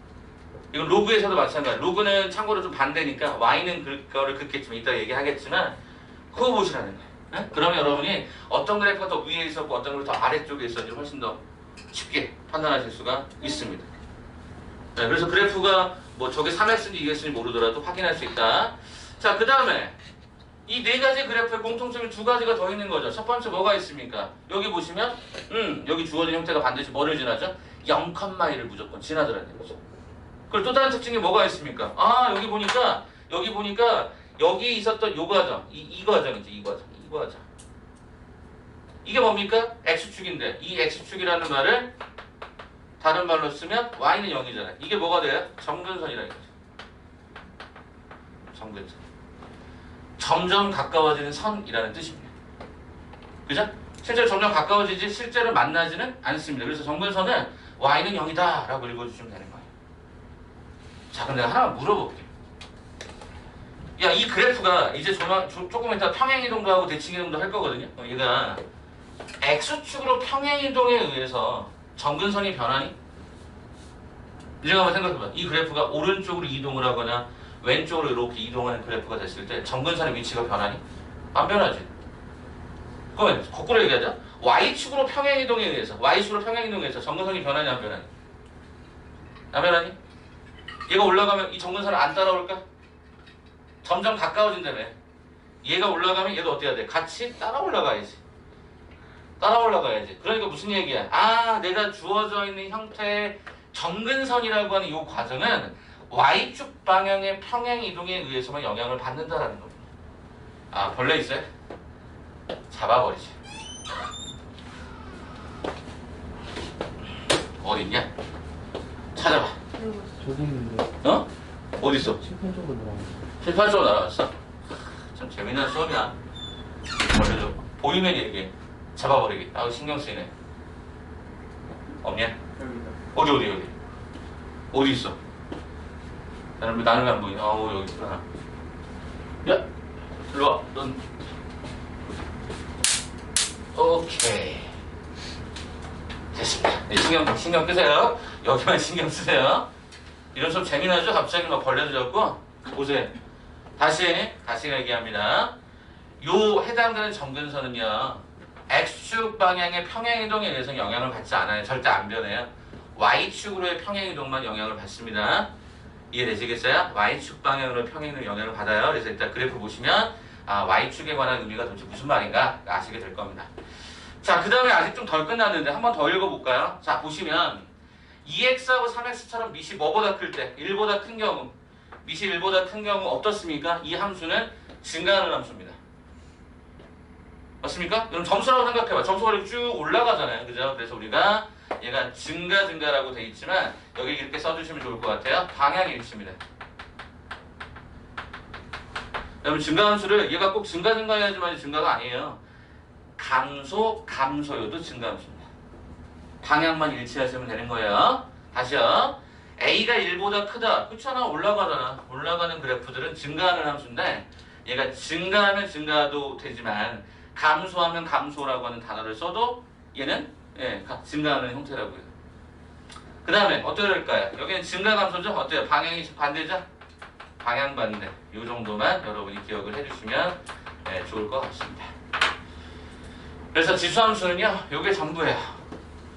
이건 로그에서도 마찬가지예요. 로그는 참고로 좀 반대니까 y는 그거를 긋겠지만 이따 얘기하겠지만 그어보시라는 거예요. 네? 그러면 여러분이 어떤 그래프가 더 위에 있었고 어떤 그래프가 더 아래쪽에 있었는지 훨씬 더 쉽게 판단하실 수가 있습니다. 네, 그래서 그래프가 뭐 저게 3x인지 2x인지 모르더라도 확인할 수 있다. 자, 그 다음에 이 네 가지 그래프의 공통점이 두 가지가 더 있는 거죠. 첫 번째 뭐가 있습니까? 여기 보시면 여기 주어진 형태가 반드시 뭐를 지나죠? 0,1을 무조건 지나더라는 얘기죠. 그리고 또 다른 특징이 뭐가 있습니까? 아, 여기 보니까 여기 있었던 요 과정, 이 과정이지, 이 과정. 이게 뭡니까? x축인데 이 x축이라는 말을 다른 말로 쓰면 y는 0이잖아요. 이게 뭐가 돼요? 점근선이라는 거죠. 점근선. 점점 가까워지는 선이라는 뜻입니다. 그죠? 실제로 점점 가까워지지 실제로 만나지는 않습니다. 그래서 점근선은 y는 0이다 라고 읽어주시면 되는 거예요. 자, 그럼 내가 하나 물어볼게. 야, 이 그래프가 이제 조금 이따 평행이동도 하고 대칭이동도 할 거거든요. 얘가 x축으로 평행이동에 의해서 점근선이 변하니? 이제 한번 생각해봐. 이 그래프가 오른쪽으로 이동을 하거나 왼쪽으로 이렇게 이동하는 그래프가 됐을 때 점근선의 위치가 변하니? 안 변하지. 그러면 거꾸로 얘기하자. y축으로 평행이동에 의해서 점근선이 변하니 안 변하니? 안 변하니? 얘가 올라가면 이 점근선은 안 따라올까? 점점 가까워진다며. 얘가 올라가면 얘도 어때야 돼? 같이 따라 올라가야지. 그러니까 무슨 얘기야? 아, 내가 주어져 있는 형태의 점근선이라고 하는 이 과정은 y축 방향의 평행 이동에 의해서만 영향을 받는다라는 겁니다. 아, 벌레 있어요? 잡아버리지. 어디 있냐? 찾아봐. 저기 있는데 어? 어디 있어? 7편 쪽으로 들어가고 7, 8쪽으로 날아갔어? 참 재미난 수업이야. 벌레 좀 보이면 얘기해. 잡아버리기. 아우, 신경 쓰이네. 없냐? 여기다. 어디 있어? 나는 안 보이네. 아우, 여기 있구나. 야! 일로 와. 넌. 오케이. 됐습니다. 네, 신경 끄세요. 여기만 신경 쓰세요. 이런 수업 재미나죠? 갑자기 막 벌레도 잡고. 보세요. 다시 얘기합니다. 요 해당되는 점근선은요, x축 방향의 평행이동에 의해서 영향을 받지 않아요. 절대 안 변해요. y축으로의 평행이동만 영향을 받습니다. 이해되시겠어요? y축 방향으로 평행이동 영향을 받아요. 그래서 일단 그래프 보시면 y축에 관한 의미가 도대체 무슨 말인가 아시게 될 겁니다. 자, 그 다음에 아직 좀 덜 끝났는데 한번 더 읽어볼까요? 자, 보시면 2x하고 3x처럼 밑이 뭐보다 클 때, 1보다 큰 경우, 밑이 1보다 큰 경우 어떻습니까? 이 함수는 증가하는 함수입니다. 맞습니까? 그럼 점수라고 생각해봐. 점수가 이렇게 쭉 올라가잖아요. 그죠? 그래서 우리가 얘가 증가라고 돼 있지만 여기 이렇게 써주시면 좋을 것 같아요. 방향일치입니다. 여러분, 증가함수를 얘가 꼭 증가해야지만 증가가 아니에요. 감소여도 증가함수입니다. 방향만 일치하시면 되는 거예요. 다시요. A가 1보다 크다. 그렇잖아. 올라가는 그래프들은 증가하는 함수인데 얘가 증가하면 증가도 되지만 감소하면 감소라고 하는 단어를 써도 얘는 증가하는 형태라고요. 그 다음에 어떻게 될까요? 여기는 증가 감소죠? 어때요? 방향이 반대죠? 방향 반대. 이 정도만 여러분이 기억을 해주시면 좋을 것 같습니다. 그래서 지수함수는요, 요게 전부예요.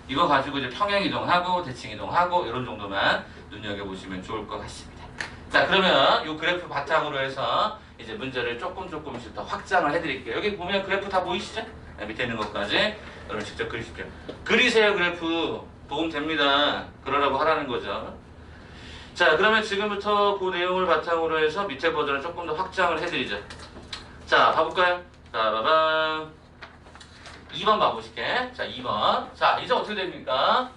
이거 가지고 이제 평행이동하고 대칭이동하고 이런 정도만 눈여겨보시면 좋을 것 같습니다. 자, 그러면 이 그래프 바탕으로 해서 이제 문제를 조금씩 더 확장을 해드릴게요. 여기 보면 그래프 다 보이시죠? 네, 밑에 있는 것까지 여러분 직접 그리십시오. 그리세요. 그래프 도움 됩니다. 그러라고 하라는 거죠. 자, 그러면 지금부터 그 내용을 바탕으로 해서 밑에 버전을 조금 더 확장을 해드리죠. 자, 봐볼까요? 자, 봐봐. 2번 봐보실게. 자, 2번. 자, 이제 어떻게 됩니까?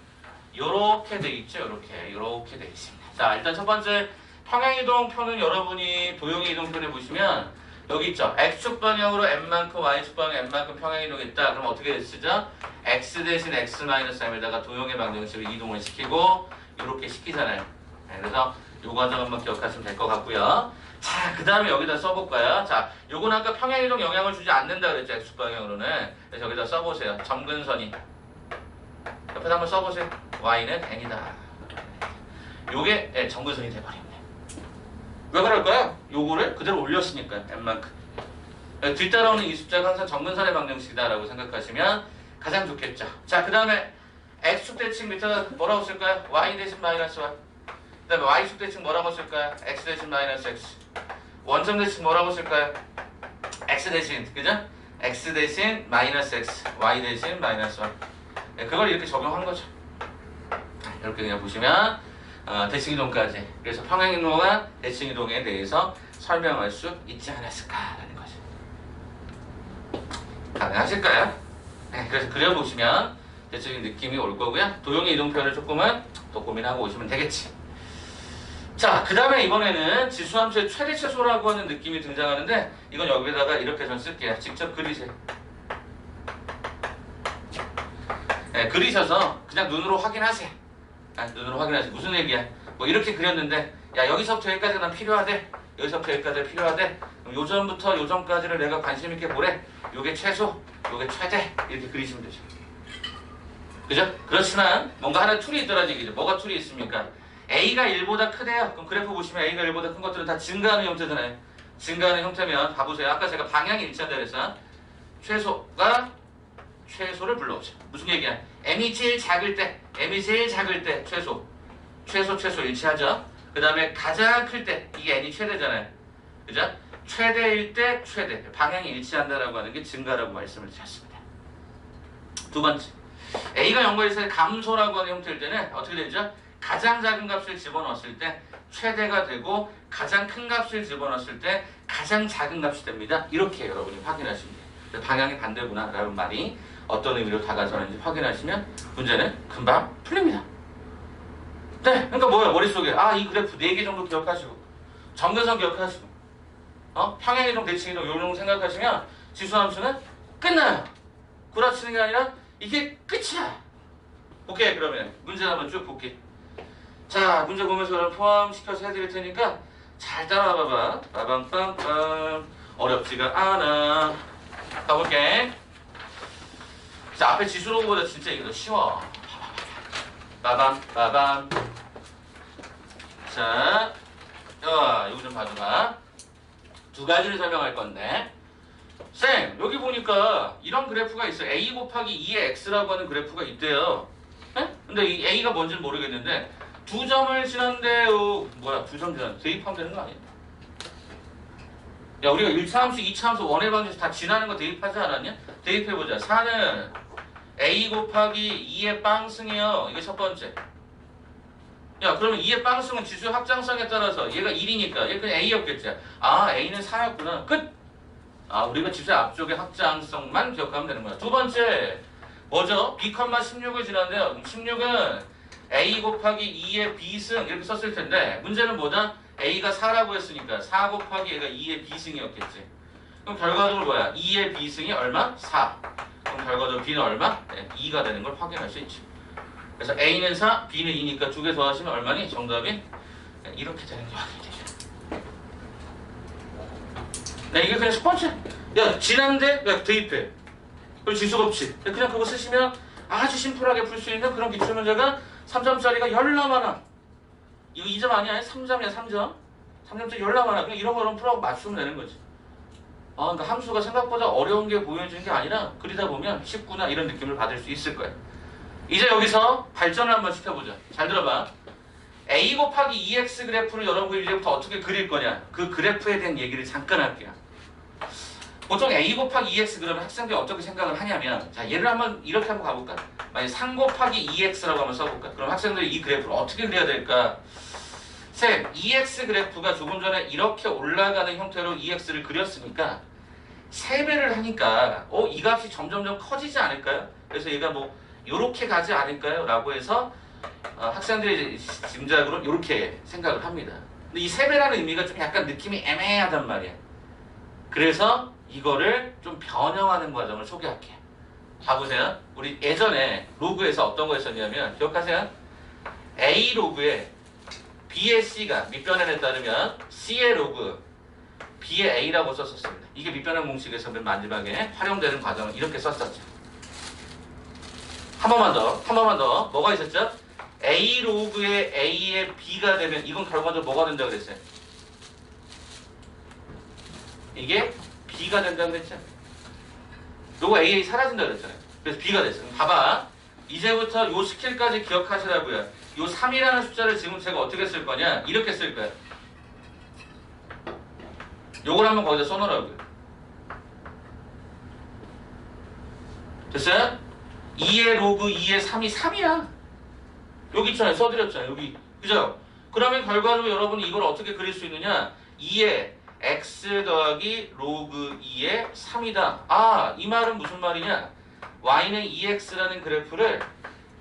요렇게 돼 있죠. 요렇게 돼 있습니다. 자, 일단 첫 번째 평행이동표는 여러분이 도형의 이동표를 보시면 여기 있죠. x축 방향으로 n만큼 y축 방향 n만큼 평행이동이 있다. 그럼 어떻게 쓰죠? x 대신 x 마이너스 m에다가 도형의 방정식을 이동을 시키고 이렇게 시키잖아요. 네, 그래서 요 과정 한번 기억하시면 될 것 같고요. 자, 그 다음에 여기다 써볼까요? 자, 요건 아까 평행이동 영향을 주지 않는다 그랬죠. x축 방향으로는. 그래서 여기다 써보세요. 점근선이 옆에다 한번 써보세요. y는 n이다. 요게 점근선이 돼버립니다. 왜 그럴까요? 요거를 그대로 올렸으니까 n만큼. 뒤따라오는 이 숫자가 항상 점근선의 방정식이다라고 생각하시면 가장 좋겠죠. 자, 그 다음에 x축 대칭 밑에다 뭐라고 쓸까요? y 대신 마이너스 y. 그 다음에 y축 대칭 뭐라고 쓸까요? x 대신 마이너스 x. 원점 대칭 뭐라고 쓸까요? x 대신, 그죠? x 대신 마이너스 x, y 대신 마이너스 y. 네, 그걸 이렇게 적용한 거죠. 이렇게 그냥 보시면 대칭이동까지. 그래서 평행이동과 대칭이동에 대해서 설명할 수 있지 않았을까라는 거죠. 가능하실까요? 네, 그래서 그려보시면 대체적인 느낌이 올 거고요. 도형의 이동표를 조금은 더 고민하고 오시면 되겠지. 자, 그 다음에 이번에는 지수함수의 최대 최소라고 하는 느낌이 등장하는데 이건 여기다가 이렇게 전 쓸게요. 직접 그리세요. 네, 그리셔서 그냥 눈으로 확인하세요. 눈으로 확인하세요. 무슨 얘기야? 뭐 이렇게 그렸는데 야, 여기서부터 여기까지 난 필요하대. 여기서부터 여기까지 필요하대. 그럼 요점부터 요점까지를 내가 관심 있게 보래. 요게 최소, 요게 최대. 이렇게 그리시면 되죠. 그죠? 그렇지만 뭔가 하나 툴이 있더라는 얘기죠. 뭐가 툴이 있습니까? A가 1보다 크대요. 그럼 그래프 보시면 A가 1보다 큰 것들은 다 증가하는 형태잖아요. 증가하는 형태면 봐보세요. 아까 제가 방향이 일치한다 그래서 최소를 불러오죠. 무슨 얘기야? M이 제일 작을 때 최소 일치하죠. 그 다음에 가장 클 때 이게 N이 최대잖아요. 그죠? 최대일 때 최대. 방향이 일치한다라고 하는 게 증가라고 말씀을 드렸습니다. 두 번째. A가 0과 1 사이 감소라고 하는 형태일 때는 어떻게 되죠? 가장 작은 값을 집어넣었을 때 최대가 되고 가장 큰 값을 집어넣었을 때 가장 작은 값이 됩니다. 이렇게 여러분이 확인하시면 돼요. 방향이 반대구나 라는 말이 어떤 의미로 다가서는지 확인하시면 문제는 금방 풀립니다. 네, 그러니까 뭐예요? 머릿속에 이 그래프 4개 정도 기억하시고 점근선 기억하시고 평행이동, 대칭이동 요런 생각하시면 지수함수는 끝나요. 구라치는 게 아니라 이게 끝이야. 오케이, 그러면 문제 한번 쭉 볼게. 자, 문제 보면서 여러분 포함시켜서 해드릴 테니까 잘 따라와봐봐. 빠밤빰빰. 어렵지가 않아. 가볼게. 자, 앞에 지수로보다 진짜 이게 더 쉬워. 빠밤. 자, 이거 좀 봐줘봐. 두 가지를 설명할 건데. 쌤, 여기 보니까 이런 그래프가 있어. A 곱하기 2의 X라고 하는 그래프가 있대요. 네? 근데 이 A가 뭔지는 모르겠는데 두 점을 지난데요. 두 점 지난 대입하면 되는 거 아니야? 야, 우리가 1차 함수, 2차 함수, 원의 방정식 다 지나는 거 대입하지 않았냐? 대입해보자. 4는 A 곱하기 2의 빵승이요. 이게 첫 번째. 야, 그러면 2의 빵승은 지수의 확장성에 따라서 얘가 1이니까 얘 그냥 A였겠지. A는 4였구나. 끝! 우리가 지수의 앞쪽의 확장성만 기억하면 되는 거야. 두 번째, 뭐죠? B, 16을 지났는데요. 16은 A 곱하기 2의 B승 이렇게 썼을 텐데 문제는 뭐다? A가 4라고 했으니까 4 곱하기 얘가 2의 B승이었겠지. 그럼 결과적으로 뭐야? 2의 B승이 얼마? 4. 그럼 결과적으로 B는 얼마? 2가 되는 걸 확인할 수 있지. 그래서 A는 4, B는 2니까 두 개 더하시면 얼마니? 정답이 이렇게 되는 게 확인이 되죠. 네, 이게 그냥 첫 번째. 야, 지난데 대입해. 그리고 지수법칙. 그냥 그거 쓰시면 아주 심플하게 풀 수 있는 그런 기출문제가 3점짜리가 열나 많아. 이거 2점 아니야? 3점이야, 3점. 3점짜리 열나 많아. 그냥 이런 거는 풀어갖고 맞추면 되는 거지. 그러니까 함수가 생각보다 어려운 게 보여지는 게 아니라 그리다 보면 쉽구나 이런 느낌을 받을 수 있을 거야. 이제 여기서 발전을 한번 시켜보자. 잘 들어봐. A 곱하기 2x 그래프를 여러분들 이제부터 어떻게 그릴 거냐, 그 그래프에 대한 얘기를 잠깐 할게요. 보통 A 곱하기 2x 그러면 학생들이 어떻게 생각을 하냐면, 자 얘를 한번 이렇게 한번 가볼까? 만약 3 곱하기 2x라고 한번 써볼까? 그럼 학생들이 이 그래프를 어떻게 그려야 될까? 쌤, 2x 그래프가 조금 전에 이렇게 올라가는 형태로 2x를 그렸으니까 3배를 하니까 이 값이 점점점 커지지 않을까요? 그래서 얘가 뭐 요렇게 가지 않을까요? 라고 해서 학생들이 짐작으로 이렇게 생각을 합니다. 근데 이 3배라는 의미가 좀 약간 느낌이 애매하단 말이야. 그래서 이거를 좀 변형하는 과정을 소개할게요. 봐보세요. 우리 예전에 로그에서 어떤 거 했었냐면, 기억하세요? A 로그에 B의 C가 밑변환에 따르면 C의 로그 B의 A라고 썼었습니다. 이게 밑변환 공식에서 맨 마지막에 활용되는 과정을 이렇게 썼었죠. 한 번만 더. 뭐가 있었죠? A 로그의 A의 B가 되면 이건 결과적으로 뭐가 된다고 그랬어요? 이게 B가 된다고 그랬죠? 요거 AA 사라진다고 그랬잖아요. 그래서 B가 됐어요. 봐봐. 이제부터 요 스킬까지 기억하시라고요. 요 3이라는 숫자를 지금 제가 어떻게 쓸 거냐? 이렇게 쓸 거예요. 요걸 한번 거기다 써놓으라고요. 됐어요? 2의 로그 2의 3이 3이야. 여기 있잖아요. 써드렸잖아요. 여기. 그죠? 그러면 결과적으로 여러분이 이걸 어떻게 그릴 수 있느냐? 2의 x 더하기 로그 2의 3이다. 아, 이 말은 무슨 말이냐? y는 2x라는 그래프를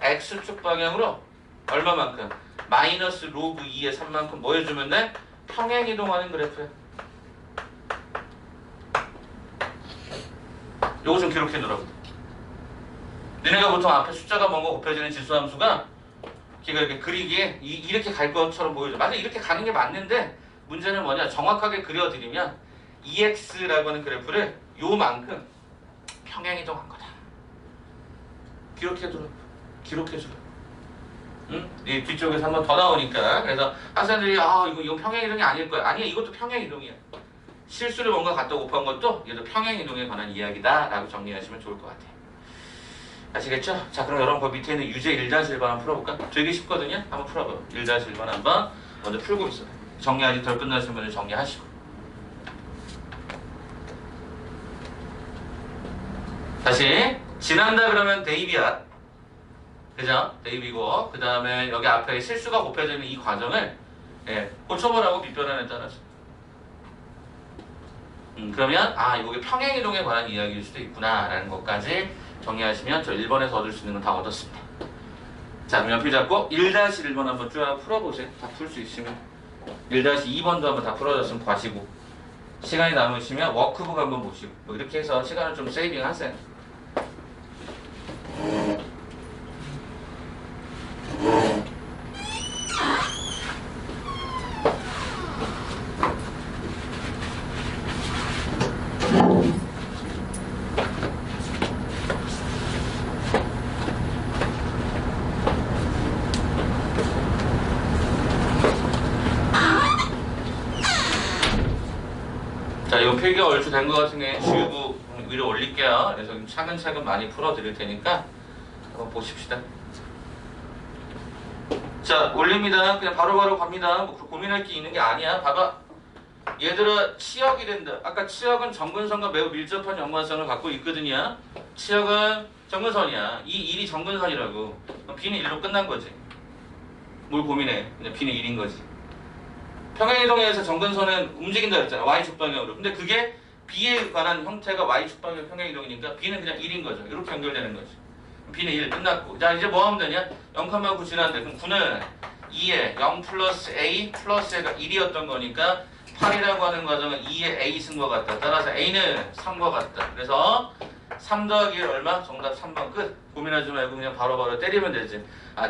x축 방향으로 얼마만큼? 마이너스 로그 2의 3만큼 뭐 해주면 돼? 평행 이동하는 그래프야. 요거 좀 기록해 놓으라고. 너네가 보통 앞에 숫자가 뭔가 곱해지는 지수함수가 걔가 이렇게 그리기에 이렇게 갈 것처럼 보여줘. 맞아, 이렇게 가는 게 맞는데 문제는 뭐냐? 정확하게 그려드리면 2x라고 하는 그래프를 요만큼 평행 이동한 거다. 기록해주라. 응? 이 뒤쪽에서 한 번 더 나오니까. 그래서 학생들이 이거 평행 이동이 아닐 거야. 아니야, 이것도 평행 이동이야. 실수를 뭔가 갖다 곱한 것도 얘도 평행 이동에 관한 이야기다라고 정리하시면 좋을 것 같아요. 아시겠죠? 자, 그럼 여러분 그 밑에 있는 유제 1-1번 한번 풀어볼까? 되게 쉽거든요? 한번 풀어봐요. 1-1번 한번 먼저 풀고 있어요. 정리 아직 덜 끝나신 분들 정리하시고. 다시 지난다 그러면 대입이야. 그죠? 대입이고, 그 다음에 여기 앞에 실수가 곱해지는 이 과정을 고쳐보라고 밑변환에 따라서. 그러면 이게 평행이동에 관한 이야기일 수도 있구나 라는 것까지 정리하시면 저 1번에서 얻을 수 있는 건 다 얻었습니다. 자, 그럼 연필 잡고 1-1번 한번 쭉 풀어보세요. 다 풀 수 있으면. 1-2번도 한번 다 풀어졌으면 봐시고, 시간이 남으시면 워크북 한번 보시고, 뭐 이렇게 해서 시간을 좀 세이빙 하세요. 자, 이 필기가 얼추 된 것 같은데 주의부 위로 올릴게요. 그래서 차근차근 많이 풀어드릴 테니까 한번 보십시다. 자, 올립니다. 그냥 바로바로 갑니다. 뭐 고민할 게 있는 게 아니야. 봐봐. 얘들아, 치역이 된다. 아까 치역은 정근선과 매우 밀접한 연관성을 갖고 있거든요. 치역은 정근선이야. 이 1이 정근선이라고. 그럼 B는 1로 끝난 거지. 뭘 고민해. 그냥 B는 1인 거지. 평행이동에서 정근선은 움직인다 그랬잖아. Y축 방향으로. 근데 그게 B에 관한 형태가 Y축 방향 평행이동이니까 B는 그냥 1인 거죠. 이렇게 연결되는 거지. B는 1 끝났고. 자, 이제 뭐 하면 되냐? 0,9 지났는데 그럼 9는 2에 0 플러스 A 플러스 A가 1이었던 거니까 8이라고 하는 과정은 2의 A 승과 같다. 따라서 A는 3과 같다. 그래서 3 더하기 1 얼마? 정답 3번 끝. 고민하지 말고 그냥 바로바로 때리면 되지.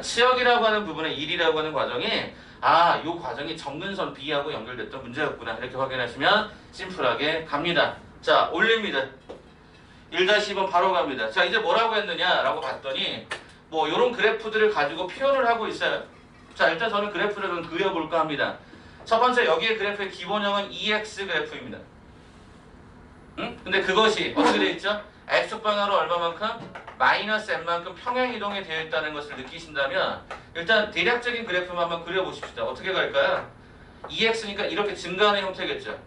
치역이라고 하는 부분에 1이라고 하는 과정이 요 과정이 정근선 B하고 연결됐던 문제였구나. 이렇게 확인하시면 심플하게 갑니다. 자, 올립니다. 1-2번 바로 갑니다. 자, 이제 뭐라고 했느냐라고 봤더니 뭐 요런 그래프들을 가지고 표현을 하고 있어요. 자, 일단 저는 그래프를 좀 그려볼까 합니다. 첫 번째, 여기에 그래프의 기본형은 EX 그래프입니다. 응? 근데 그것이 어떻게 되어 있죠? x축방향으로 얼마만큼? 마이너스 n만큼 평행 이동이 되어 있다는 것을 느끼신다면 일단 대략적인 그래프만 한번 그려보십시다. 어떻게 갈까요? 2x니까 이렇게 증가하는 형태겠죠.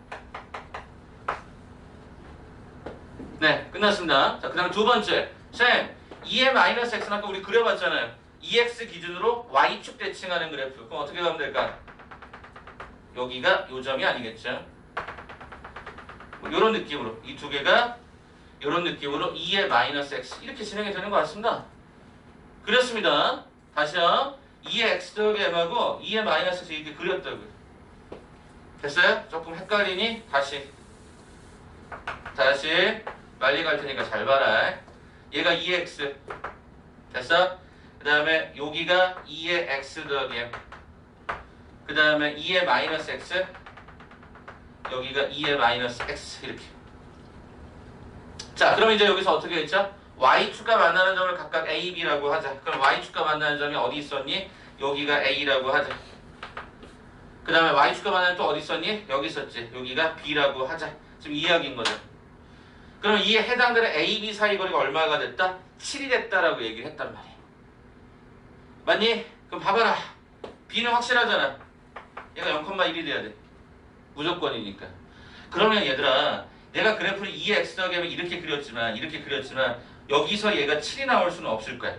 네, 끝났습니다. 자, 그 다음에 두 번째. 쌤, 2의 마이너스 x는 아까 우리 그려봤잖아요. 2x 기준으로 y축 대칭하는 그래프. 그럼 어떻게 가면 될까? 여기가 요점이 아니겠죠. 뭐 요런 느낌으로 이 두 개가 요런 느낌으로 2의 마이너스 x 이렇게 진행이 되는 것 같습니다. 그렇습니다. 다시요. 2의 x 더하기 m하고 2의 마이너스 x 이렇게 그렸다고요. 됐어요? 조금 헷갈리니 다시 빨리 갈 테니까 잘 봐라. 얘가 2x 됐어? 그 다음에 여기가 2의 x 더하기 m 그 다음에 2의 마이너스 x 여기가 2의 마이너스 x 이렇게. 자, 그럼 이제 여기서 어떻게 했죠? y축과 만나는 점을 각각 a, b라고 하자. 그럼 y축과 만나는 점이 어디 있었니? 여기가 a라고 하자. 그 다음에 y축과 만나는 또 어디 있었니? 여기 있었지. 여기가 b라고 하자. 지금 이야기인 거죠. 그럼 이에 해당되는 a, b 사이 거리가 얼마가 됐다? 7이 됐다라고 얘기를 했단 말이에요. 맞니? 그럼 봐봐라. b는 확실하잖아. 얘가 0,1이 돼야 돼. 무조건이니까. 그러면 얘들아, 내가 그래프를 2의 x 더하기 하면 이렇게 그렸지만 여기서 얘가 7이 나올 수는 없을 거야.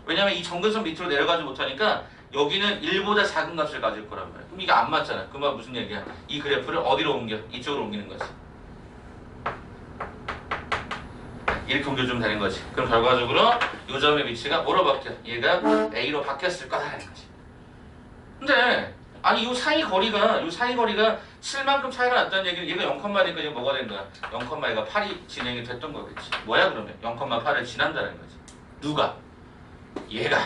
왜냐면 이 정근선 밑으로 내려가지 못하니까 여기는 1보다 작은 값을 가질 거란 말이야. 그럼 이게 안 맞잖아. 그 말 무슨 얘기야? 이 그래프를 어디로 옮겨? 이쪽으로 옮기는 거지. 이렇게 옮겨주면 되는 거지. 그럼 결과적으로 이 점의 위치가 뭐로 바뀌어? 얘가 A로 바뀌었을 거다라는 거지. 근데 아니 이 사이 거리가 7만큼 차이가 났다는 얘기는 얘가 0,1이니까 이게 뭐가 된 거야? 0,1가 8이 진행이 됐던 거겠지. 뭐야 그러면? 0,8을 지난다는 거지. 누가? 얘가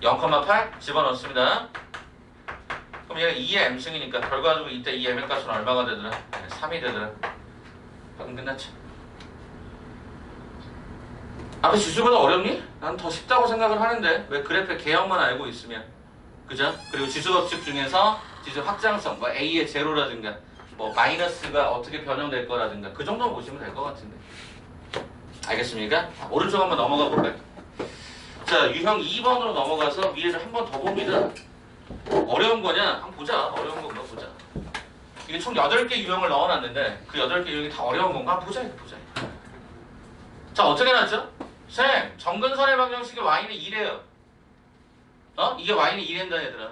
0,8 집어넣습니다. 그럼 얘가 2의 m승이니까 결과적으로 이때 이 m의 값은 얼마가 되더라? 3이 되더라. 방금 끝났죠. 앞에 지수보다 어렵니? 난 더 쉽다고 생각을 하는데 왜 그래프의 개형만 알고 있으면 그죠? 그리고 지수 법칙 중에서 지수 확장성 뭐 A의 제로라든가 뭐 마이너스가 어떻게 변형될 거라든가 그 정도만 보시면 될 것 같은데 알겠습니까? 오른쪽 한번 넘어가 볼까요? 자, 유형 2번으로 넘어가서 위에를 한 번 더 봅니다. 어려운 거냐? 한번 보자. 어려운 건가 보자. 이게 총 8개 유형을 넣어놨는데 그 8개 유형이 다 어려운 건가? 한번 보자. 자, 어떻게 났죠? 쌤, 정근선의 방정식의 y는 2래요. 이게 y는 2랜다 얘들아.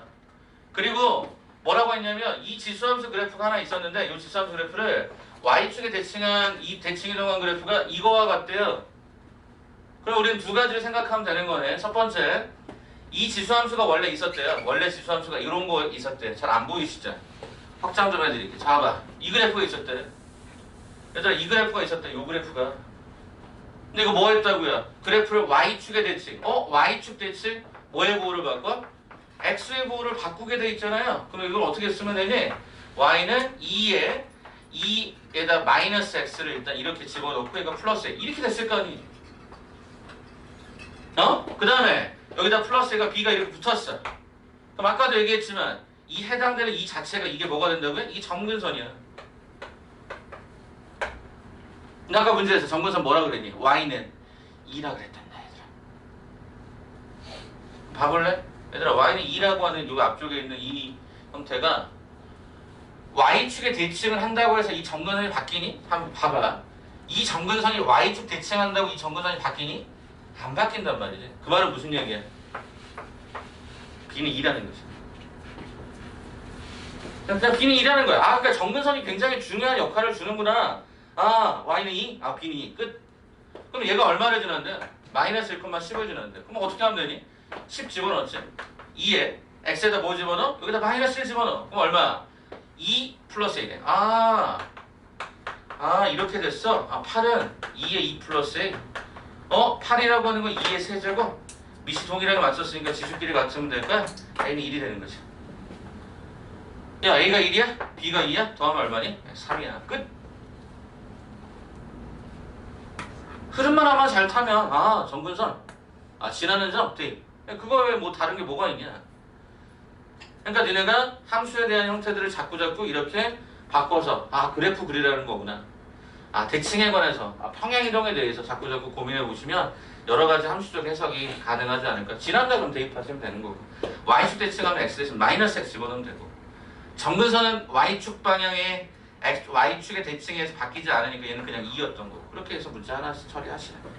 그리고 뭐라고 했냐면 이 지수함수 그래프가 하나 있었는데 이 지수함수 그래프를 y축에 대칭한 이 대칭이동한 그래프가 이거와 같대요. 그럼 우리는 두 가지를 생각하면 되는 거네. 첫 번째, 이 지수함수가 원래 있었대요. 원래 지수함수가 이런 거 있었대. 잘 안 보이시죠? 확장 좀 해드릴게요. 자, 봐봐. 이 그래프가 있었대. 얘들아, 이 그래프가 있었대. 이 그래프가. 근데 이거 뭐 했다고요? 그래프를 y축에 대칭. y축 대칭? 뭐의 보호를 바꿔? x의 보호를 바꾸게 돼 있잖아요. 그럼 이걸 어떻게 쓰면 되니? y는 2에다 마이너스 x를 일단 이렇게 집어넣고 얘가 플러스 a. 이렇게 됐을 거 아니? 그 다음에 여기다 플러스 a가 b가 이렇게 붙었어. 그럼 아까도 얘기했지만 이 해당되는 이 자체가 이게 뭐가 된다고요? 이게 정근선이야. 근데 아까 문제에서 정근선 뭐라 그랬니? y는 2라 그랬단다 얘들아. 봐볼래? 얘들아 y는 2라고 하는 요 앞쪽에 있는 이 형태가 y축에 대칭을 한다고 해서 이 정근선이 바뀌니? 한번 봐봐. 이 정근선이 y축 대칭한다고 이 정근선이 바뀌니? 안 바뀐단 말이지. 그 말은 무슨 얘기야? b는 2라는 거지. 그냥 b는 2라는 거야. 그러니까 정근선이 굉장히 중요한 역할을 주는구나. y는 2? b는 2. 끝. 그럼 얘가 얼마를 주는데? 마이너스 1,10을 주는데. 그럼 어떻게 하면 되니? 10 집어넣지. 2에 x에다 뭐 집어넣어? 여기다 마이너스 1 집어넣어. 그럼 얼마? 2 플러스 1에. 이렇게 됐어. 8은 2에 2 플러스 1. 8이라고 하는 건 2의 세제곱. 밑이 동일하게 맞췄으니까 지수끼리 같으면 될까? a는 1이 되는 거지. 야, a가 1이야? b가 2야? 더하면 얼마니? 3이야. 끝. 흐름만 하면 잘 타면 정근선 지나는 점 D. 그거 왜 뭐 다른 게 뭐가 있냐. 그러니까 니네가 함수에 대한 형태들을 자꾸 이렇게 바꿔서 그래프 그리라는 거구나. 대칭에 관해서 평행이동에 대해서 자꾸 고민해 보시면 여러 가지 함수적 해석이 가능하지 않을까. 지난다 그럼 대입하시면 되는 거고. y축 대칭하면 x 대신 마이너스 x 집어넣으면 되고. 정근선은 y축 방향의 y축의 대칭에서 바뀌지 않으니까 얘는 그냥 2였던 거고. 그렇게 해서 문제 하나씩 처리하시는 거예요.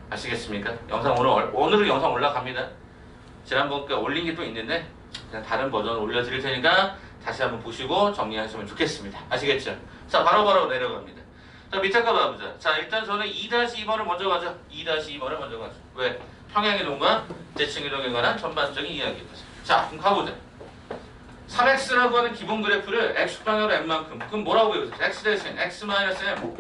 아시겠습니까? 영상 오늘은 영상 올라갑니다. 지난번 거 올린 게 또 있는데 그냥 다른 버전을 올려드릴 테니까 다시 한번 보시고 정리하시면 좋겠습니다. 아시겠죠? 자, 바로바로 내려갑니다. 자, 밑에 거 봐보자. 자, 일단 저는 2-2번을 먼저 가죠. 2-2번을 먼저 가죠. 왜? 평행이동과 대칭이동에 관한 전반적인 이야기입니다. 자, 그럼 가보자. 3x라고 하는 기본 그래프를 x방향으로 n만큼. 그럼 뭐라고 배우죠? x 대신 x-m.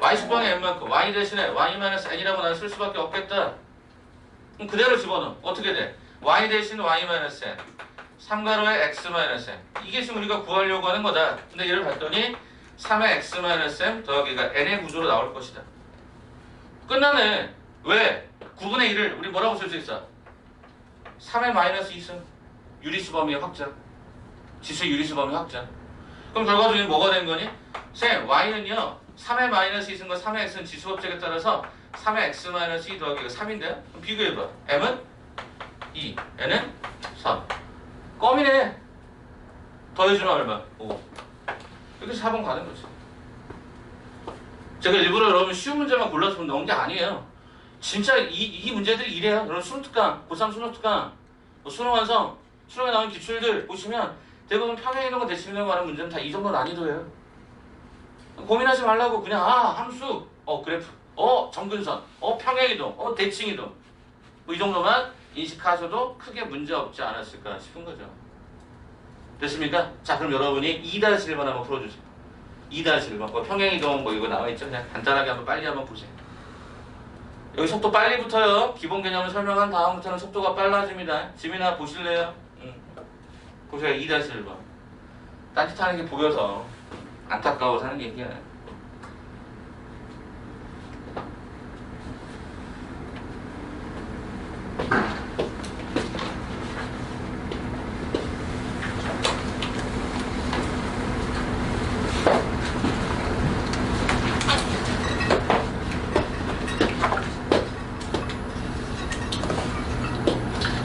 y축방향 n만큼. y 대신에 y-n이라고 난 쓸 수밖에 없겠다. 그럼 그대로 집어넣어. 어떻게 돼? y 대신 y-n. 3가로의 x-m. 이게 지금 우리가 구하려고 하는 거다. 근데 얘를 봤더니 3의 x-m 더하기가 n의 구조로 나올 것이다. 끝나네. 왜? 9분의 1을 우리 뭐라고 쓸 수 있어? 3의 마이너스 2승. 유리수 범위의 확장. 지수 유리수 범위 확장. 그럼 결과적으로 뭐가 된 거니? 쌤, y는요 3의 마이너스 2승과 3의 x는 지수 법칙에 따라서 3의 x-2 더하기가 3인데 그럼 비교해봐. m은 2, n은 3. 껌이네. 더해주면 얼마? 5. 이렇게 4번 가는 거지. 제가 일부러 여러분 쉬운 문제만 골라서 넣은 게 아니에요. 진짜 이 문제들이 이래요. 여러분 수능특강, 고3 수능특강, 수능 완성, 수능에 나오는 기출들 보시면 대부분 평행이동과 대칭이동에 관한 문제는 다 이 정도 난이도예요. 고민하지 말라고 그냥 함수, 그래프, 정근선, 평행이동, 대칭이동 뭐 이 정도만 인식하셔도 크게 문제 없지 않았을까 싶은 거죠. 됐습니까? 자, 그럼 여러분이 2-1번 한번 풀어주세요. 2-1번 평행이동 이거 나와있죠? 그냥 간단하게 한번 빨리 한번 보세요. 여기 속도 빨리 붙어요. 기본 개념을 설명한 다음부터는 속도가 빨라집니다. 지민아 보실래요? 보세요. 2-1번 딴짓하는 게 보여서 안타까워서 하는 얘기야.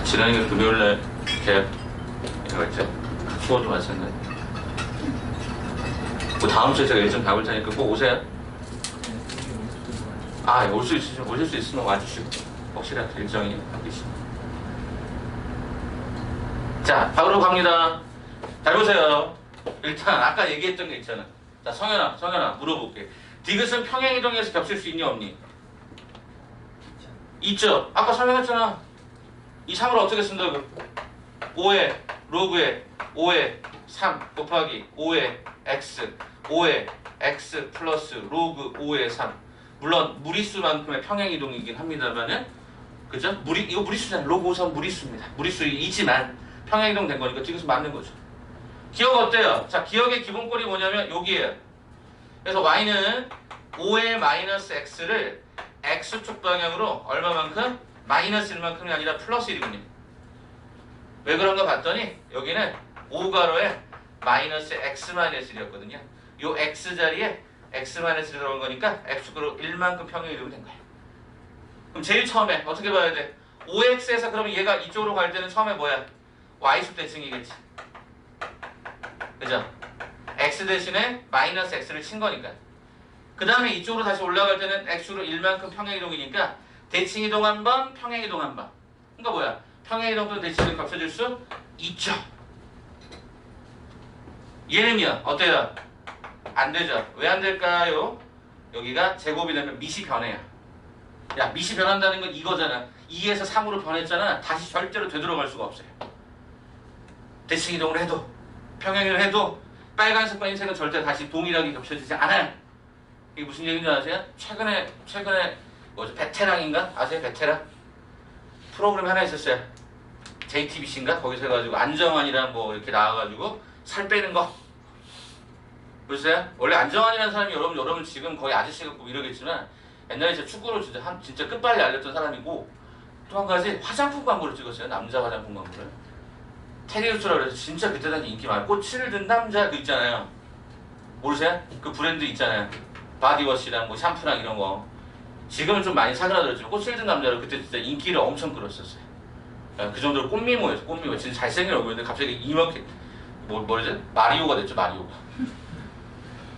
지난해 금요일날 계약 했죠. 수업도 마찬가지. 뭐 다음 주에 제가 일정 잡을 테니까 꼭 오세요. 오실 수 있으면 와주시고 확실하게 일정이 바뀌시면. 자, 바로 갑니다. 잘 보세요. 일단 아까 얘기했던 게 있잖아. 자, 성현아 물어볼게. 디귿은 평행이동에서 겹칠 수 있니 없니? 있죠. 아까 설명했잖아. 이 3을 어떻게 쓴다고? 5의 로그의 5의 3 곱하기 5의 x 5의 x 플러스 로그 5의 3. 물론 무리수만큼의 평행이동이긴 합니다만은 그죠? 이거 무리수잖아요. 로그 5, 3 무리수입니다. 무리수이지만 평행이동 된 거니까 지금 맞는 거죠. 기억 어때요? 자, 기억의 기본꼴이 뭐냐면 여기에요. 그래서 y는 5의 마이너스 x를 x축 방향으로 얼마만큼? 마이너스 1만큼이 아니라 플러스 1이군요. 왜 그런가 봤더니 여기는 5가로에 마이너스 x-1이었거든요. 요 x 자리에 x-1을 들어간 거니까 x축으로 1만큼 평행이동이 된 거예요. 그럼 제일 처음에 어떻게 봐야 돼? 5x에서 그러면 얘가 이쪽으로 갈 때는 처음에 뭐야? y축 대칭이겠지. 그죠? x 대신에 마이너스 x를 친 거니까. 그 다음에 이쪽으로 다시 올라갈 때는 x축으로 1만큼 평행이동이니까 대칭이동 한 번, 평행이동 한 번. 그러니까 뭐야? 평행이동도 대칭이 겹쳐질 수 있죠. 얘는요, 어때요? 안 되죠. 왜 안 될까요? 여기가 제곱이 되면 밑이 변해요. 야, 밑이 변한다는 건 이거잖아. 2에서 3으로 변했잖아. 다시 절대로 되돌아갈 수가 없어요. 대칭이동을 해도, 평행이동을 해도 빨간색과 흰색은 절대 다시 동일하게 겹쳐지지 않아요. 이게 무슨 얘기인지 아세요? 최근에 베테랑인가? 아세요? 베테랑? 프로그램 하나 있었어요. JTBC인가? 거기서 해가지고 안정환이랑 뭐 이렇게 나와가지고 살 빼는 거. 보셨어요? 원래 안정환이라는 사람이 여러분 지금 거의 아저씨 같고 이러겠지만 옛날에 진짜 축구로 진짜 끝발이 알렸던 사람이고 또 한 가지 화장품 광고를 찍었어요. 남자 화장품 광고를. 테리우스라 그래서 진짜 그때 당시 인기 많고 꽃을 든 남자 그 있잖아요. 모르세요? 그 브랜드 있잖아요. 바디워시랑 뭐 샴푸랑 이런 거. 지금은 좀 많이 사그라들었지만 꽃실든 남자로 그때 진짜 인기를 엄청 끌었었어요. 그 정도로 꽃미모였어. 꽃미모. 진짜 잘생긴 얼굴인데 갑자기 이렇게 뭐지? 마리오가 됐죠. 마리오가.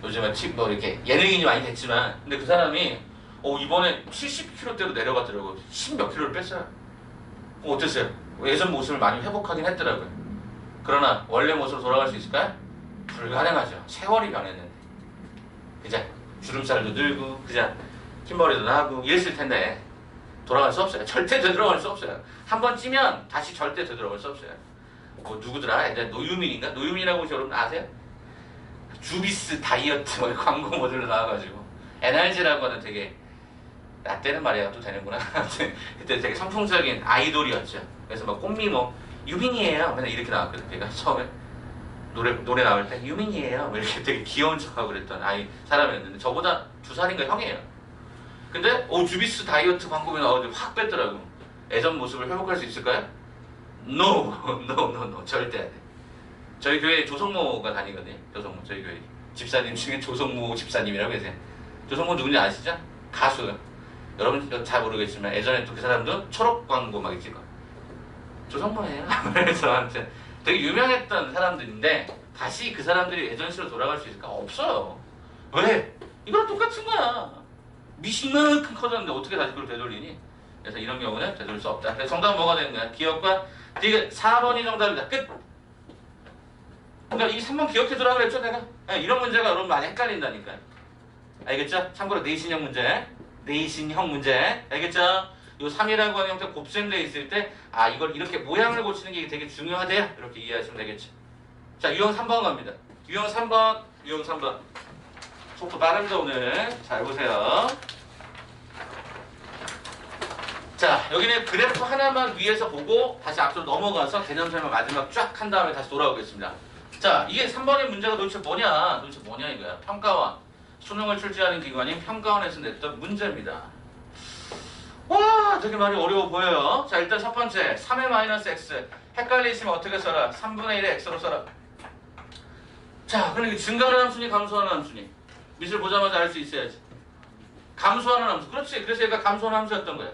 요즘은 뭐 이렇게 예능인이 많이 됐지만 근데 그 사람이 이번에 70kg대로 내려갔더라고요. 10몇 킬로를 뺐어요. 어땠어요? 예전 모습을 많이 회복하긴 했더라고요. 그러나 원래 모습으로 돌아갈 수 있을까요? 불가능하죠. 세월이 변했는데. 그죠? 주름살도 늘고 그죠? 흰머리도 나고 이랬을 텐데 돌아갈 수 없어요. 절대 되돌아갈 수 없어요. 한 번 찌면 다시 절대 되돌아갈 수 없어요. 뭐 누구더라? 이제 노유민인가? 노유민이라고 혹시 여러분 아세요? 주비스 다이어트 뭐 광고 모델로 나와가지고 NRG라고 하는 되게 나 때는 말이야 또 되는구나. 그때 되게 선풍적인 아이돌이었죠. 그래서 막 꽃미모 유민이에요. 맨날 이렇게 나왔거든. 제가 처음에 노래 나올 때 유민이에요. 뭐 이렇게 되게 귀여운 척하고 그랬던 사람이었는데 저보다 2살인가 형이에요. 근데 주비스 다이어트 광고에 나오더니 확 뺐더라고. 예전 모습을 회복할 수 있을까요? No, no, no, no. 절대 안 돼. 저희 교회 조성모가 다니거든요. 조성모 저희 교회 집사님 중에 조성모 집사님이라고 계세요. 조성모 누군지 아시죠? 가수. 여러분 잘 모르겠지만 예전에 또 그 사람도 초록 광고 막 찍어. 조성모예요. 그래서 아무튼 되게 유명했던 사람들인데 다시 그 사람들이 예전 시로 돌아갈 수 있을까? 없어요. 왜? 이거랑 똑같은 거야. 미식만큼 커졌는데 어떻게 다시 그걸 되돌리니? 그래서 이런 경우는 되돌릴 수 없다. 그래서 정답은 뭐가 되는 거야? 기억과 디귿 4번이 정답이다. 끝! 그러니까 이 3번 기억해두라 그랬죠 내가? 이런 문제가 여러분 많이 헷갈린다니까. 알겠죠? 참고로 내신형 문제. 내신형 문제. 알겠죠? 요 3이라고 하는 형태 곱셈돼 있을 때 이걸 이렇게 모양을 고치는 게 되게 중요하대요. 이렇게 이해하시면 되겠죠. 자, 유형 3번 갑니다. 유형 3번. 유형 3번. 속도 빠릅니다 오늘. 잘 보세요. 자, 여기는 그래프 하나만 위에서 보고 다시 앞으로 넘어가서 개념 설명 마지막 쫙 한 다음에 다시 돌아오겠습니다. 자, 이게 3번의 문제가 도대체 뭐냐? 도대체 뭐냐 이거야. 평가원. 수능을 출제하는 기관인 평가원에서 냈던 문제입니다. 와, 되게 많이 어려워 보여요. 자, 일단 첫 번째 3의 마이너스 x. 헷갈리시면 어떻게 써라? 3분의 1의 x로 써라. 자, 그러니까 증가하는 함수니 감소하는 함수니? 밑을 보자마자 알 수 있어야지. 감소하는 함수. 그렇지. 그래서 얘가 감소하는 함수였던 거야.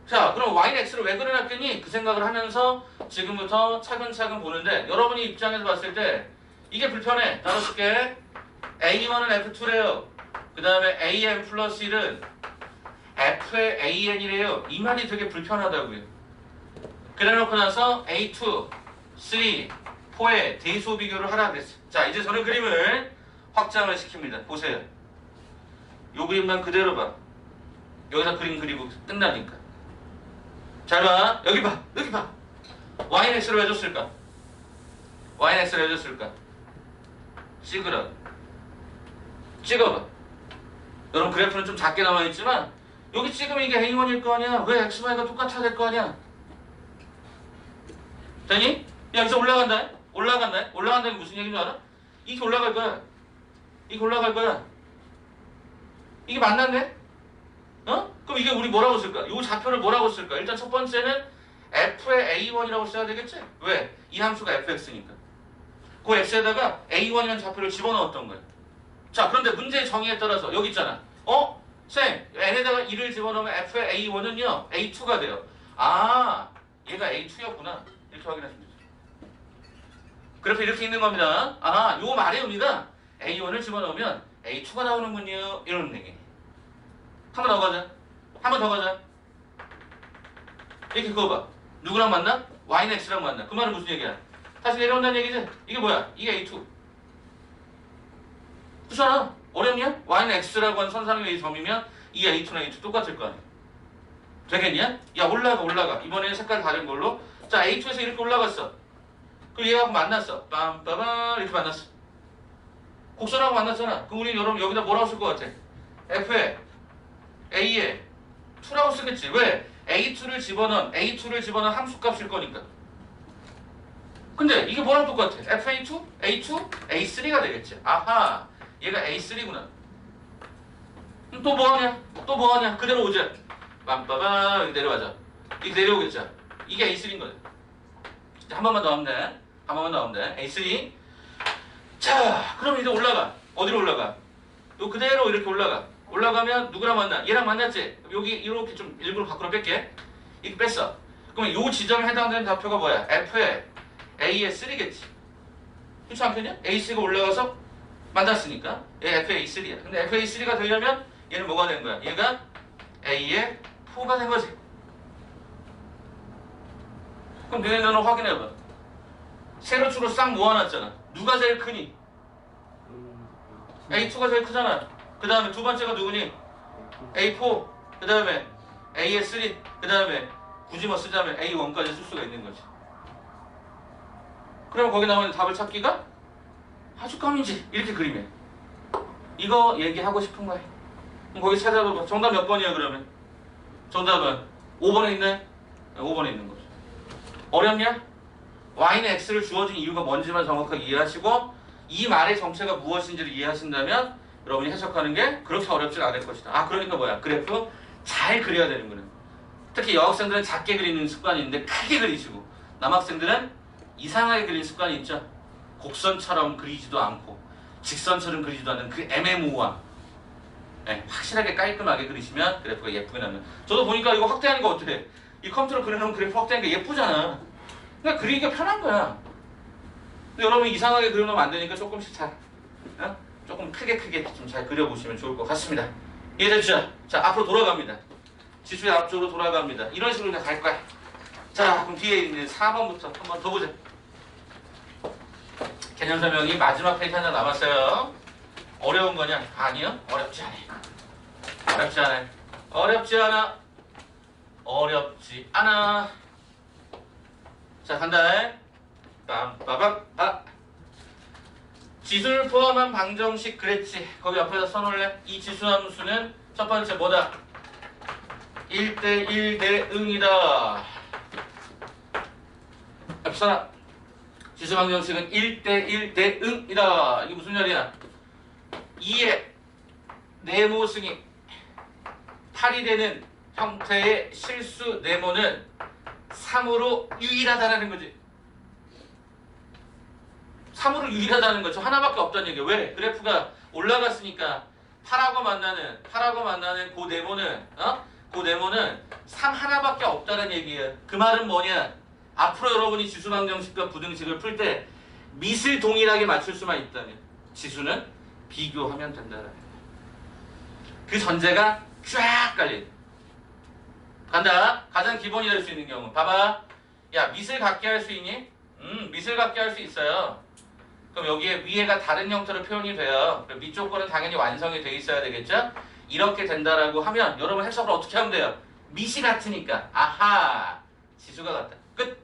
자, 그럼 y는 x를 왜 그려놨겠니? 그 생각을 하면서 지금부터 차근차근 보는데 여러분이 입장에서 봤을 때 이게 불편해. 따라줄게. a1은 f2래요. 그 다음에 an 플러스 1은 f의 an이래요. 이 말이 되게 불편하다고요. 그래놓고 나서 a2, 3, 4의 대소 비교를 하라 그랬어. 자, 이제 저는 그림을 확장을 시킵니다. 보세요. 요 그림만 그대로 봐. 여기서 그림 그리고 끝나니까. 잘 봐. 여기 봐. 여기 봐. y는 x를 왜 줬을까? y는 x를 왜 줬을까? 찍으라. 찍어봐. 여러분 그래프는 좀 작게 남아있지만 여기 찍으면 이게 a1일 거 아니야. 왜 x, y가 똑같아야 될 거 아니야. 되니? 야, 여기서 올라간다. 올라간다. 올라간다는 게 무슨 얘기인 줄 알아? 이게 올라갈 거야. 이게 올라갈 거야. 이게 만났네? 그럼 이게 우리 뭐라고 쓸까? 이 좌표를 뭐라고 쓸까? 일단 첫 번째는 f의 a1이라고 써야 되겠지? 왜? 이 함수가 fx니까. 그 x에다가 a1이라는 좌표를 집어넣었던 거야. 자, 그런데 문제의 정의에 따라서 여기 있잖아. 쌤, n에다가 1을 집어넣으면 f의 a1은요, a2가 돼요. 얘가 a2였구나. 이렇게 확인하시면 되죠. 그래프 이렇게 있는 겁니다. 요 말의 의미가 a1을 집어넣으면 a2가 나오는군요. 이런 얘기. 한 번 더 가자. 한 번 더 가자. 이렇게 그거 봐. 누구랑 만나? y는 x랑 만나. 그 말은 무슨 얘기야? 다시 내려온다는 얘기지? 이게 뭐야? 이게 a2. 그렇잖아. 어렵냐? y는 x라고 하는 선상의 점이면 이 a2나 a2 똑같을 거 아니야. 되겠냐? 야, 올라가. 이번에는 색깔 다른 걸로. 자, a2에서 이렇게 올라갔어. 그리고 얘하고 만났어. 빰빠밤 이렇게 만났어. 곡선하고 만났잖아. 그럼 우리 여러분 여기다 뭐라고 쓸 것 같아? f에 a에 2라고 쓰겠지. 왜? a2를 집어넣은 함수값일 거니까. 근데 이게 뭐랑 똑같아? fa2? a2? a3가 되겠지. 아하, 얘가 a3구나. 그럼 또 뭐하냐? 그대로 오자. 빰빠밤 이렇게 내려가자. 이렇게 내려오겠죠. 이게 a3인 거야. 한 번만 더 하면 돼. a3. 자, 그럼 이제 올라가. 어디로 올라가? 또 그대로 이렇게 올라가. 올라가면 누구랑 만나? 얘랑 만났지? 여기 이렇게 좀 일부러 밖으로 뺄게. 이렇게 뺐어. 그러면 요 지점에 해당되는 좌표가 뭐야? F에 A의 3겠지. 그렇지 않겠냐? A3가 올라가서 만났으니까 얘 F의 A3야. 근데 F의 A3가 되려면 얘는 뭐가 된 거야? 얘가 A의 4가 된 거지. 그럼 너네는 확인해봐. 세로축으로 싹 모아놨잖아. 누가 제일 크니? A2가 제일 크잖아. 그 다음에 두 번째가 누구니? A4. 그 다음에 A의 3. 그 다음에 굳이 뭐 쓰자면 A1까지 쓸 수가 있는 거지. 그럼 거기 나오는 답을 찾기가 아주 껌이지. 이렇게 그림해. 이거 얘기하고 싶은 거야. 그럼 거기 찾아봐봐. 정답 몇 번이야 그러면? 정답은 5번에 있네? 5번에 있는 거죠. 어렵냐? y는 x를 주어진 이유가 뭔지만 정확하게 이해하시고 이 말의 정체가 무엇인지를 이해하신다면 여러분이 해석하는 게 그렇게 어렵지 않을 것이다. 아, 그러니까 뭐야? 그래프 잘 그려야 되는구나. 특히 여학생들은 작게 그리는 습관이 있는데 크게 그리시고 남학생들은 이상하게 그리는 습관이 있죠. 곡선처럼 그리지도 않고 직선처럼 그리지도 않는 그 애매모호함. 네, 확실하게 깔끔하게 그리시면 그래프가 예쁘게 나면. 저도 보니까 이거 확대하는 거 어떻게? 이 컴퓨터로 그려놓은 그래프 확대하는 게 예쁘잖아. 그러니까 그리기가 편한 거야. 근데 여러분 이상하게 그려놓으면 안 되니까 조금씩 잘, 조금 크게 좀 잘 그려보시면 좋을 것 같습니다. 이해됐죠? 자, 앞으로 돌아갑니다. 지수의 앞쪽으로 돌아갑니다. 이런 식으로 그냥 갈 거야. 자, 그럼 뒤에 있는 4번부터 한 번 더 보자. 개념 설명이 마지막 페이지 하나 남았어요. 어려운 거냐? 아니요. 어렵지 않아요. 어렵지 않아요. 어렵지 않아. 어렵지 않아. 자, 간다. 빰빠밤. 아. 지수를 포함한 방정식 그랬지. 거기 옆에다 써놓을래? 이 지수 함수는 첫 번째 뭐다? 1대1 대응이다. 앞서나 지수 방정식은 1대1 대응이다. 이게 무슨 말이야? 2의 네모승이 8이 되는 형태의 실수 네모는 3으로 유일하다는 거지. 3으로 유일하다는 거죠. 하나밖에 없다는 얘기야. 왜? 그래프가 올라갔으니까 8하고 만나는 그 네모는 그 네모는 3 하나밖에 없다는 얘기예요. 그 말은 뭐냐? 앞으로 여러분이 지수 방정식과 부등식을 풀 때 밑을 동일하게 맞출 수만 있다면 지수는 비교하면 된다는 거예요. 그 전제가 쫙 깔린. 간다. 가장 기본이 될 수 있는 경우. 봐봐. 야, 밑을 갖게 할 수 있니? 밑을 갖게 할 수 있어요. 그럼 여기에 위에가 다른 형태로 표현이 돼요. 그럼 밑쪽 거는 당연히 완성이 돼 있어야 되겠죠? 이렇게 된다라고 하면 여러분 해석을 어떻게 하면 돼요? 밑이 같으니까. 아하. 지수가 같다. 끝.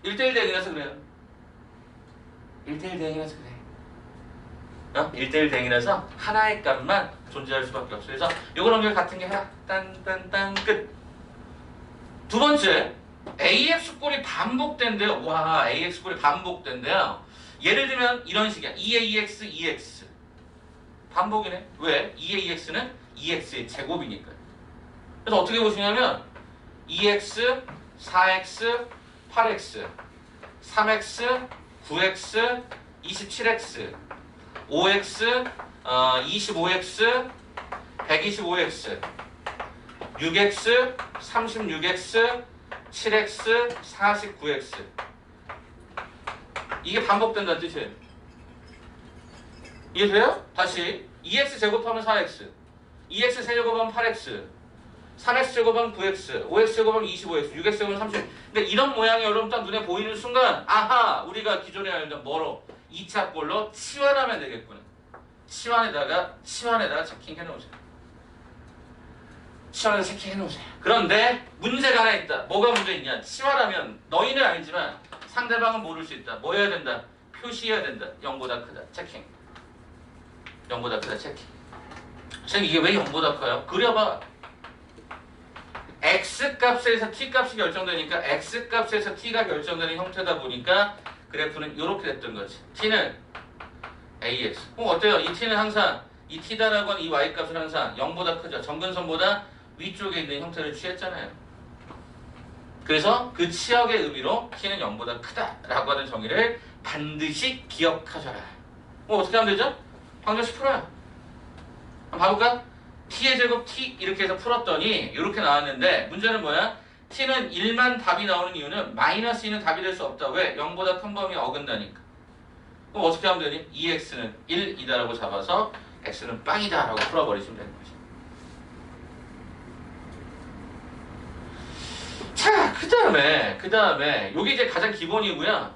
1대1 대응이라서 그래요. 1대1 대응이라서 그래. 1대1 대응이라서 하나의 값만 존재할 수밖에 없어요. 그래서 요거 연결 같은 게 해라. 딴딴딴 끝. 두 번째, AX꼴이 반복된대요. 와, AX꼴이 반복된대요. 예를 들면 이런 식이야. 2의 2x, 2x. 반복이네. 왜? 2의 2x는 2x의 제곱이니까. 그래서 어떻게 보시냐면 2x, 4x, 8x, 3x, 9x, 27x, 5x, 25x, 125x, 6x, 36x, 7x, 49x. 이게 반복된다는 뜻이에요. 이해돼요? 다시 2x 제곱하면 4x, 2x 세제곱하면 8x, 3x 제곱하면 9x, 5x 제곱하면 25x, 6x 제곱하면 30x. 그러니까 이런 모양이 여러분 딱 눈에 보이는 순간 아하! 우리가 기존에 알던 뭐로? 2차 꼴로 치환하면 되겠구나. 치환에다가 체킹해 놓으세요. 치환에다 체킹해 놓으세요. 그런데 문제가 하나 있다. 뭐가 문제 있냐? 치환하면 너희는 알지만 상대방은 모를 수 있다. 뭐 해야 된다? 표시해야 된다. 0보다 크다. 체킹. 0보다 크다. 체킹. 선생님 이게 왜 0보다 커요? 그려봐. X값에서 T값이 결정되니까 X값에서 T가 결정되는 형태다 보니까 그래프는 이렇게 됐던 거지. T는 AX. 그럼 어때요? 이 T는 항상 이 T다라고 하는 이 Y값은 항상 0보다 크죠. 점근선보다 위쪽에 있는 형태를 취했잖아요. 그래서 그 치역의 의미로 t는 0보다 크다라고 하는 정의를 반드시 기억하셔라. 뭐 어떻게 하면 되죠? 방정식 풀어요. 한번 봐볼까? t의 제곱 t 이렇게 해서 풀었더니 이렇게 나왔는데 문제는 뭐야? t는 1만 답이 나오는 이유는 마이너스 2는 답이 될 수 없다. 왜? 0보다 큰 범위 어긋나니까. 그럼 어떻게 하면 되니? 2x는 1이다라고 잡아서 x는 빵이다 라고 풀어버리시면 되는 거죠. 자, 그 다음에 요게 이제 가장 기본이고요.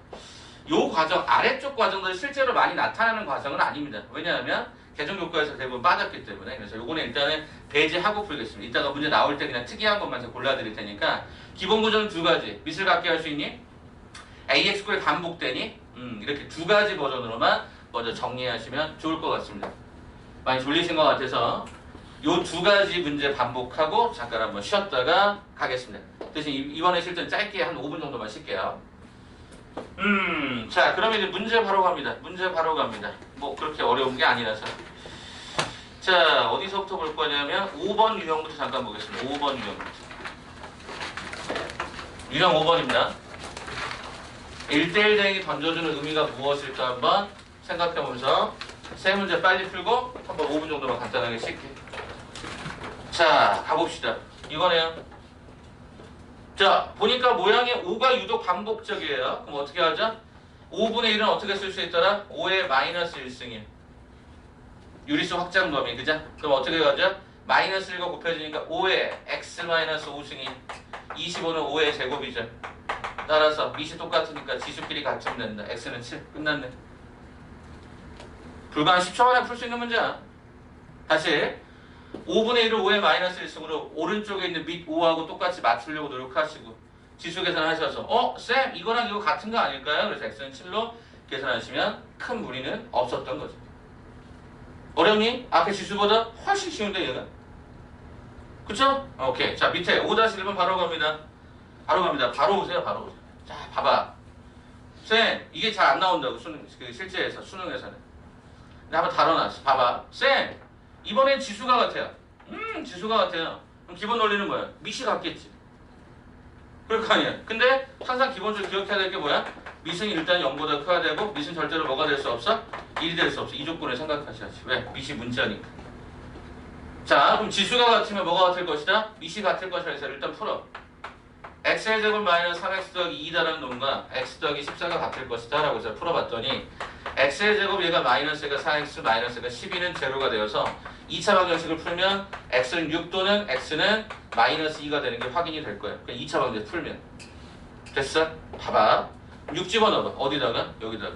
요 과정, 아래쪽 과정들이 실제로 많이 나타나는 과정은 아닙니다. 왜냐하면 개정교과에서 대부분 빠졌기 때문에. 그래서 요거는 일단은 배제하고 풀겠습니다. 이따가 문제 나올 때 그냥 특이한 것만 제가 골라드릴 테니까 기본 구조는 두 가지. 밑을 갖게 할 수 있니? AX꼴이 반복되니? 이렇게 두 가지 버전으로만 먼저 정리하시면 좋을 것 같습니다. 많이 졸리신 것 같아서 요 두 가지 문제 반복하고 잠깐 한번 쉬었다가 가겠습니다. 대신 이번에 실전 짧게 한 5분 정도만 쉴게요. 자, 그러면 이제 문제 바로 갑니다. 뭐 그렇게 어려운 게 아니라서. 자, 어디서부터 볼 거냐면 5번 유형부터 잠깐 보겠습니다. 5번 유형부터. 유형 5번입니다. 1대1 대응이 던져주는 의미가 무엇일까 한번 생각해보면서 세 문제 빨리 풀고 한번 5분 정도만 간단하게 쉴게요. 자, 가봅시다. 이거네요. 자, 보니까 모양이 5가 유독 반복적이에요. 그럼 어떻게 하죠? 5분의 1은 어떻게 쓸 수 있더라? 5의 마이너스 1승이에요. 유리수 확장 범위, 그죠? 그럼 어떻게 하죠? 마이너스 1과 곱해지니까 5의 x 마이너스 5승이 25는 5의 제곱이죠. 따라서 밑이 똑같으니까 지수끼리 같으면 된다. x는 7. 끝났네. 불과 한 10초 만에 풀 수 있는 문제야. 다시 5분의 1을 5의 마이너스 1승으로 오른쪽에 있는 밑 5하고 똑같이 맞추려고 노력하시고 지수 계산하셔서 쌤 이거랑 이거 같은 거 아닐까요? 그래서 x는 7로 계산하시면 큰 무리는 없었던 거죠. 어렵니? 앞에 지수보다 훨씬 쉬운데 얘가. 그쵸? 오케이. 자, 밑에 5-1번 바로 갑니다. 바로 오세요. 자, 봐봐. 쌤 이게 잘 안 나온다고 실제에서 수능에서는. 근데 한번 다뤄놨어. 봐봐. 쌤 이번엔 지수가 같아요. 지수가 같아요. 그럼 기본 논리는 뭐야? 밑이 같겠지. 그럴 거 아니야. 근데 항상 기본적으로 기억해야 될 게 뭐야? 밑은 일단 0보다 커야 되고 밑은 절대로 뭐가 될 수 없어? 1이 될 수 없어. 이 조건을 생각하셔야지. 왜? 밑이 문자니까. 자, 그럼 지수가 같으면 뭐가 같을 것이다? 밑이 같을 것이라 해서 일단 풀어. x의 제곱 마이너스 3x 더하기 2다라는 놈과 x 더하기 14가 같을 것이다 라고 해서 풀어봤더니 x의 제곱 얘가 마이너스가 4x 마이너스가 12는 제로가 되어서 2차 방정식을 풀면 x는 6 또는 x는 마이너스 2가 되는 게 확인이 될 거예요. 그럼 2차 방정식 풀면 됐어? 봐봐. 6 집어넣어봐. 어디다가? 여기다가.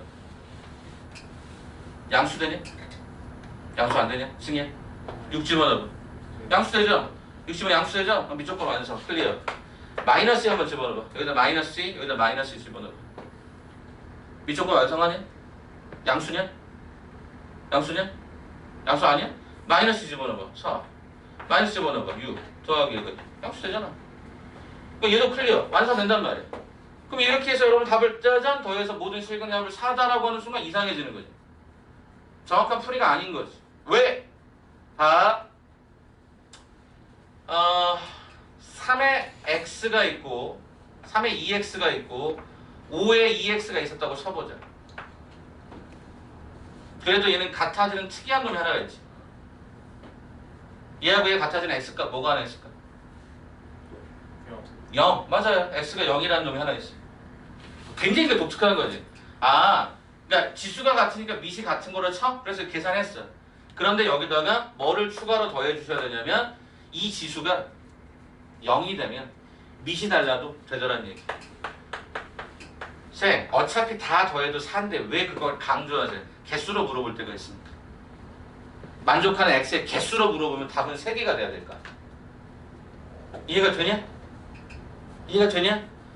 양수 되냐? 양수 안 되냐? 승희야? 6 집어넣어봐. 양수 되죠? 6 집어넣으면 양수 되죠? 그럼 밑쪽 거 완성. 클리어. 마이너스 한번 집어넣어봐. 여기다 마이너스 2, 여기다 마이너스 2 집어넣어봐. 밑쪽 거 완성하냐? 양수냐? 양수 아니야? 마이너스 집어넣어봐. 4. 마이너스 집어넣어봐. 6. 더하기 1. 양수 되잖아. 그럼 얘도 클리어. 완성된단 말이야. 그럼 이렇게 해서 여러분 답을 짜잔 더해서 모든 실근합을 4다라고 하는 순간 이상해지는 거지. 정확한 풀이가 아닌 거지. 왜? 3에 x가 있고 3에 2x가 있고 5에 2x가 있었다고 쳐보자. 그래도 얘는 같아지는 특이한 놈이 하나가 있지. 얘하고 얘 같아지는 x값 뭐가 하나 있을까? 0. 맞아요. x가 0이라는 놈이 하나 있어. 굉장히 독특한 거지. 그러니까 지수가 같으니까 밑이 같은 거를 쳐? 그래서 계산했어. 그런데 여기다가 뭐를 추가로 더해 주셔야 되냐면 이 지수가 0이 되면 밑이 달라도 되더란 얘기. 쌤, 어차피 다 더해도 4인데 왜 그걸 강조하세요? 개수로 물어볼 때가 있습니다. 만족하는 x의 개수로 물어보면 답은 3개가 돼야 될까? 이해가 되냐?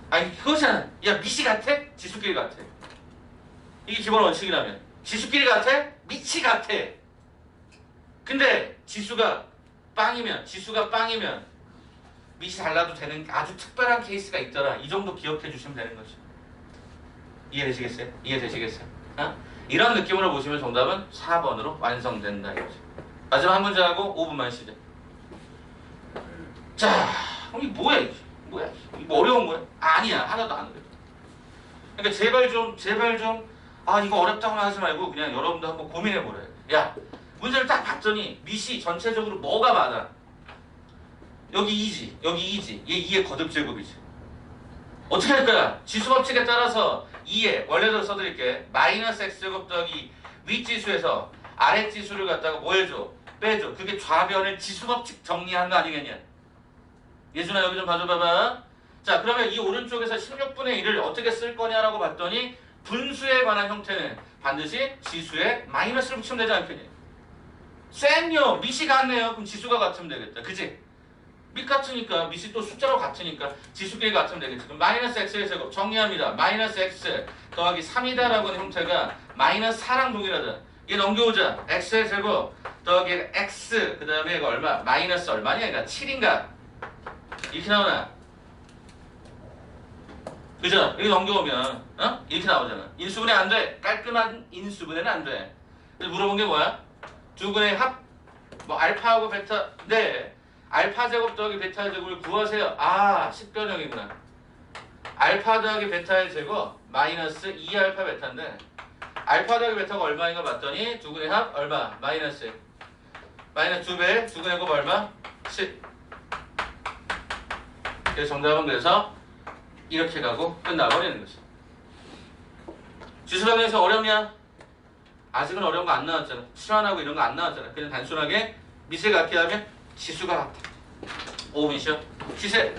아니 그거잖아. 야 밑이 같아? 지수끼리 같아. 이게 기본 원칙이라면 지수끼리 같아? 밑이 같아. 근데 지수가 빵이면 밑이 달라도 되는 아주 특별한 케이스가 있더라. 이 정도 기억해 주시면 되는 거죠. 이해되시겠어요? 이런 느낌으로 보시면 정답은 4번으로 완성된다 이거죠. 마지막 한 문제 하고 5분만 쉬자. 자, 그럼 이게 뭐야 이게? 뭐야? 이거 어려운 거야? 아니야. 하나도 안 어려워. 그러니까 제발 좀, 이거 어렵다고만 하지 말고 그냥 여러분도 한번 고민해보래요. 야, 문제를 딱 봤더니 미시 전체적으로 뭐가 많아? 여기 2지, 여기 2지. 얘 2의 거듭제곱이지. 어떻게 할 거야? 지수법칙에 따라서 2에, 원래대로 써드릴게. 마이너스 x제곱 더하기 윗지수에서 아랫지수를 갖다가 뭐 해줘? 빼줘. 그게 좌변을 지수법칙 정리한 거 아니겠냐? 예준아 여기 좀 봐줘봐봐. 자, 그러면 이 오른쪽에서 16분의 1을 어떻게 쓸 거냐라고 봤더니 분수에 관한 형태는 반드시 지수에 마이너스를 붙이면 되지 않겠니? 쌤요, 밑이 같네요. 그럼 지수가 같으면 되겠다. 그지? 밑 같으니까, 밑이 또 숫자로 같으니까 지수끼리 같으면 되겠지. 그럼 마이너스 x의 제곱 정리합니다. 마이너스 x 더하기 3이다라고 하는 형태가 마이너스 4랑 동일하다. 얘 넘겨오자. x의 제곱 더하기 x 그 다음에 이거 얼마? 마이너스 얼마냐? 그러니까 7인가? 이렇게 나오나? 그죠? 여기 넘겨오면 이렇게 나오잖아. 인수분해 안 돼. 깔끔한 인수분해는 안 돼. 그래서 물어본 게 뭐야? 두 분의 합, 뭐 알파하고 베타. 네. 알파 제곱 더하기 베타 제곱을 구하세요. 식변형이구나. 알파 더하기 베타의 제곱 마이너스 2알파 베타인데 알파 더하기 베타가 얼마인가 봤더니 두 분의 합 얼마? 마이너스 2배. 두 분의 곱 얼마? 10. 그래서 정답은 그래서 이렇게 가고 끝나버리는 거죠. 지수방에서 어렵냐? 아직은 어려운 거 안 나왔잖아. 치환하고 이런 거 안 나왔잖아. 그냥 단순하게 밑에 같게 하면 지수가 같다. 5분이죠. 시세.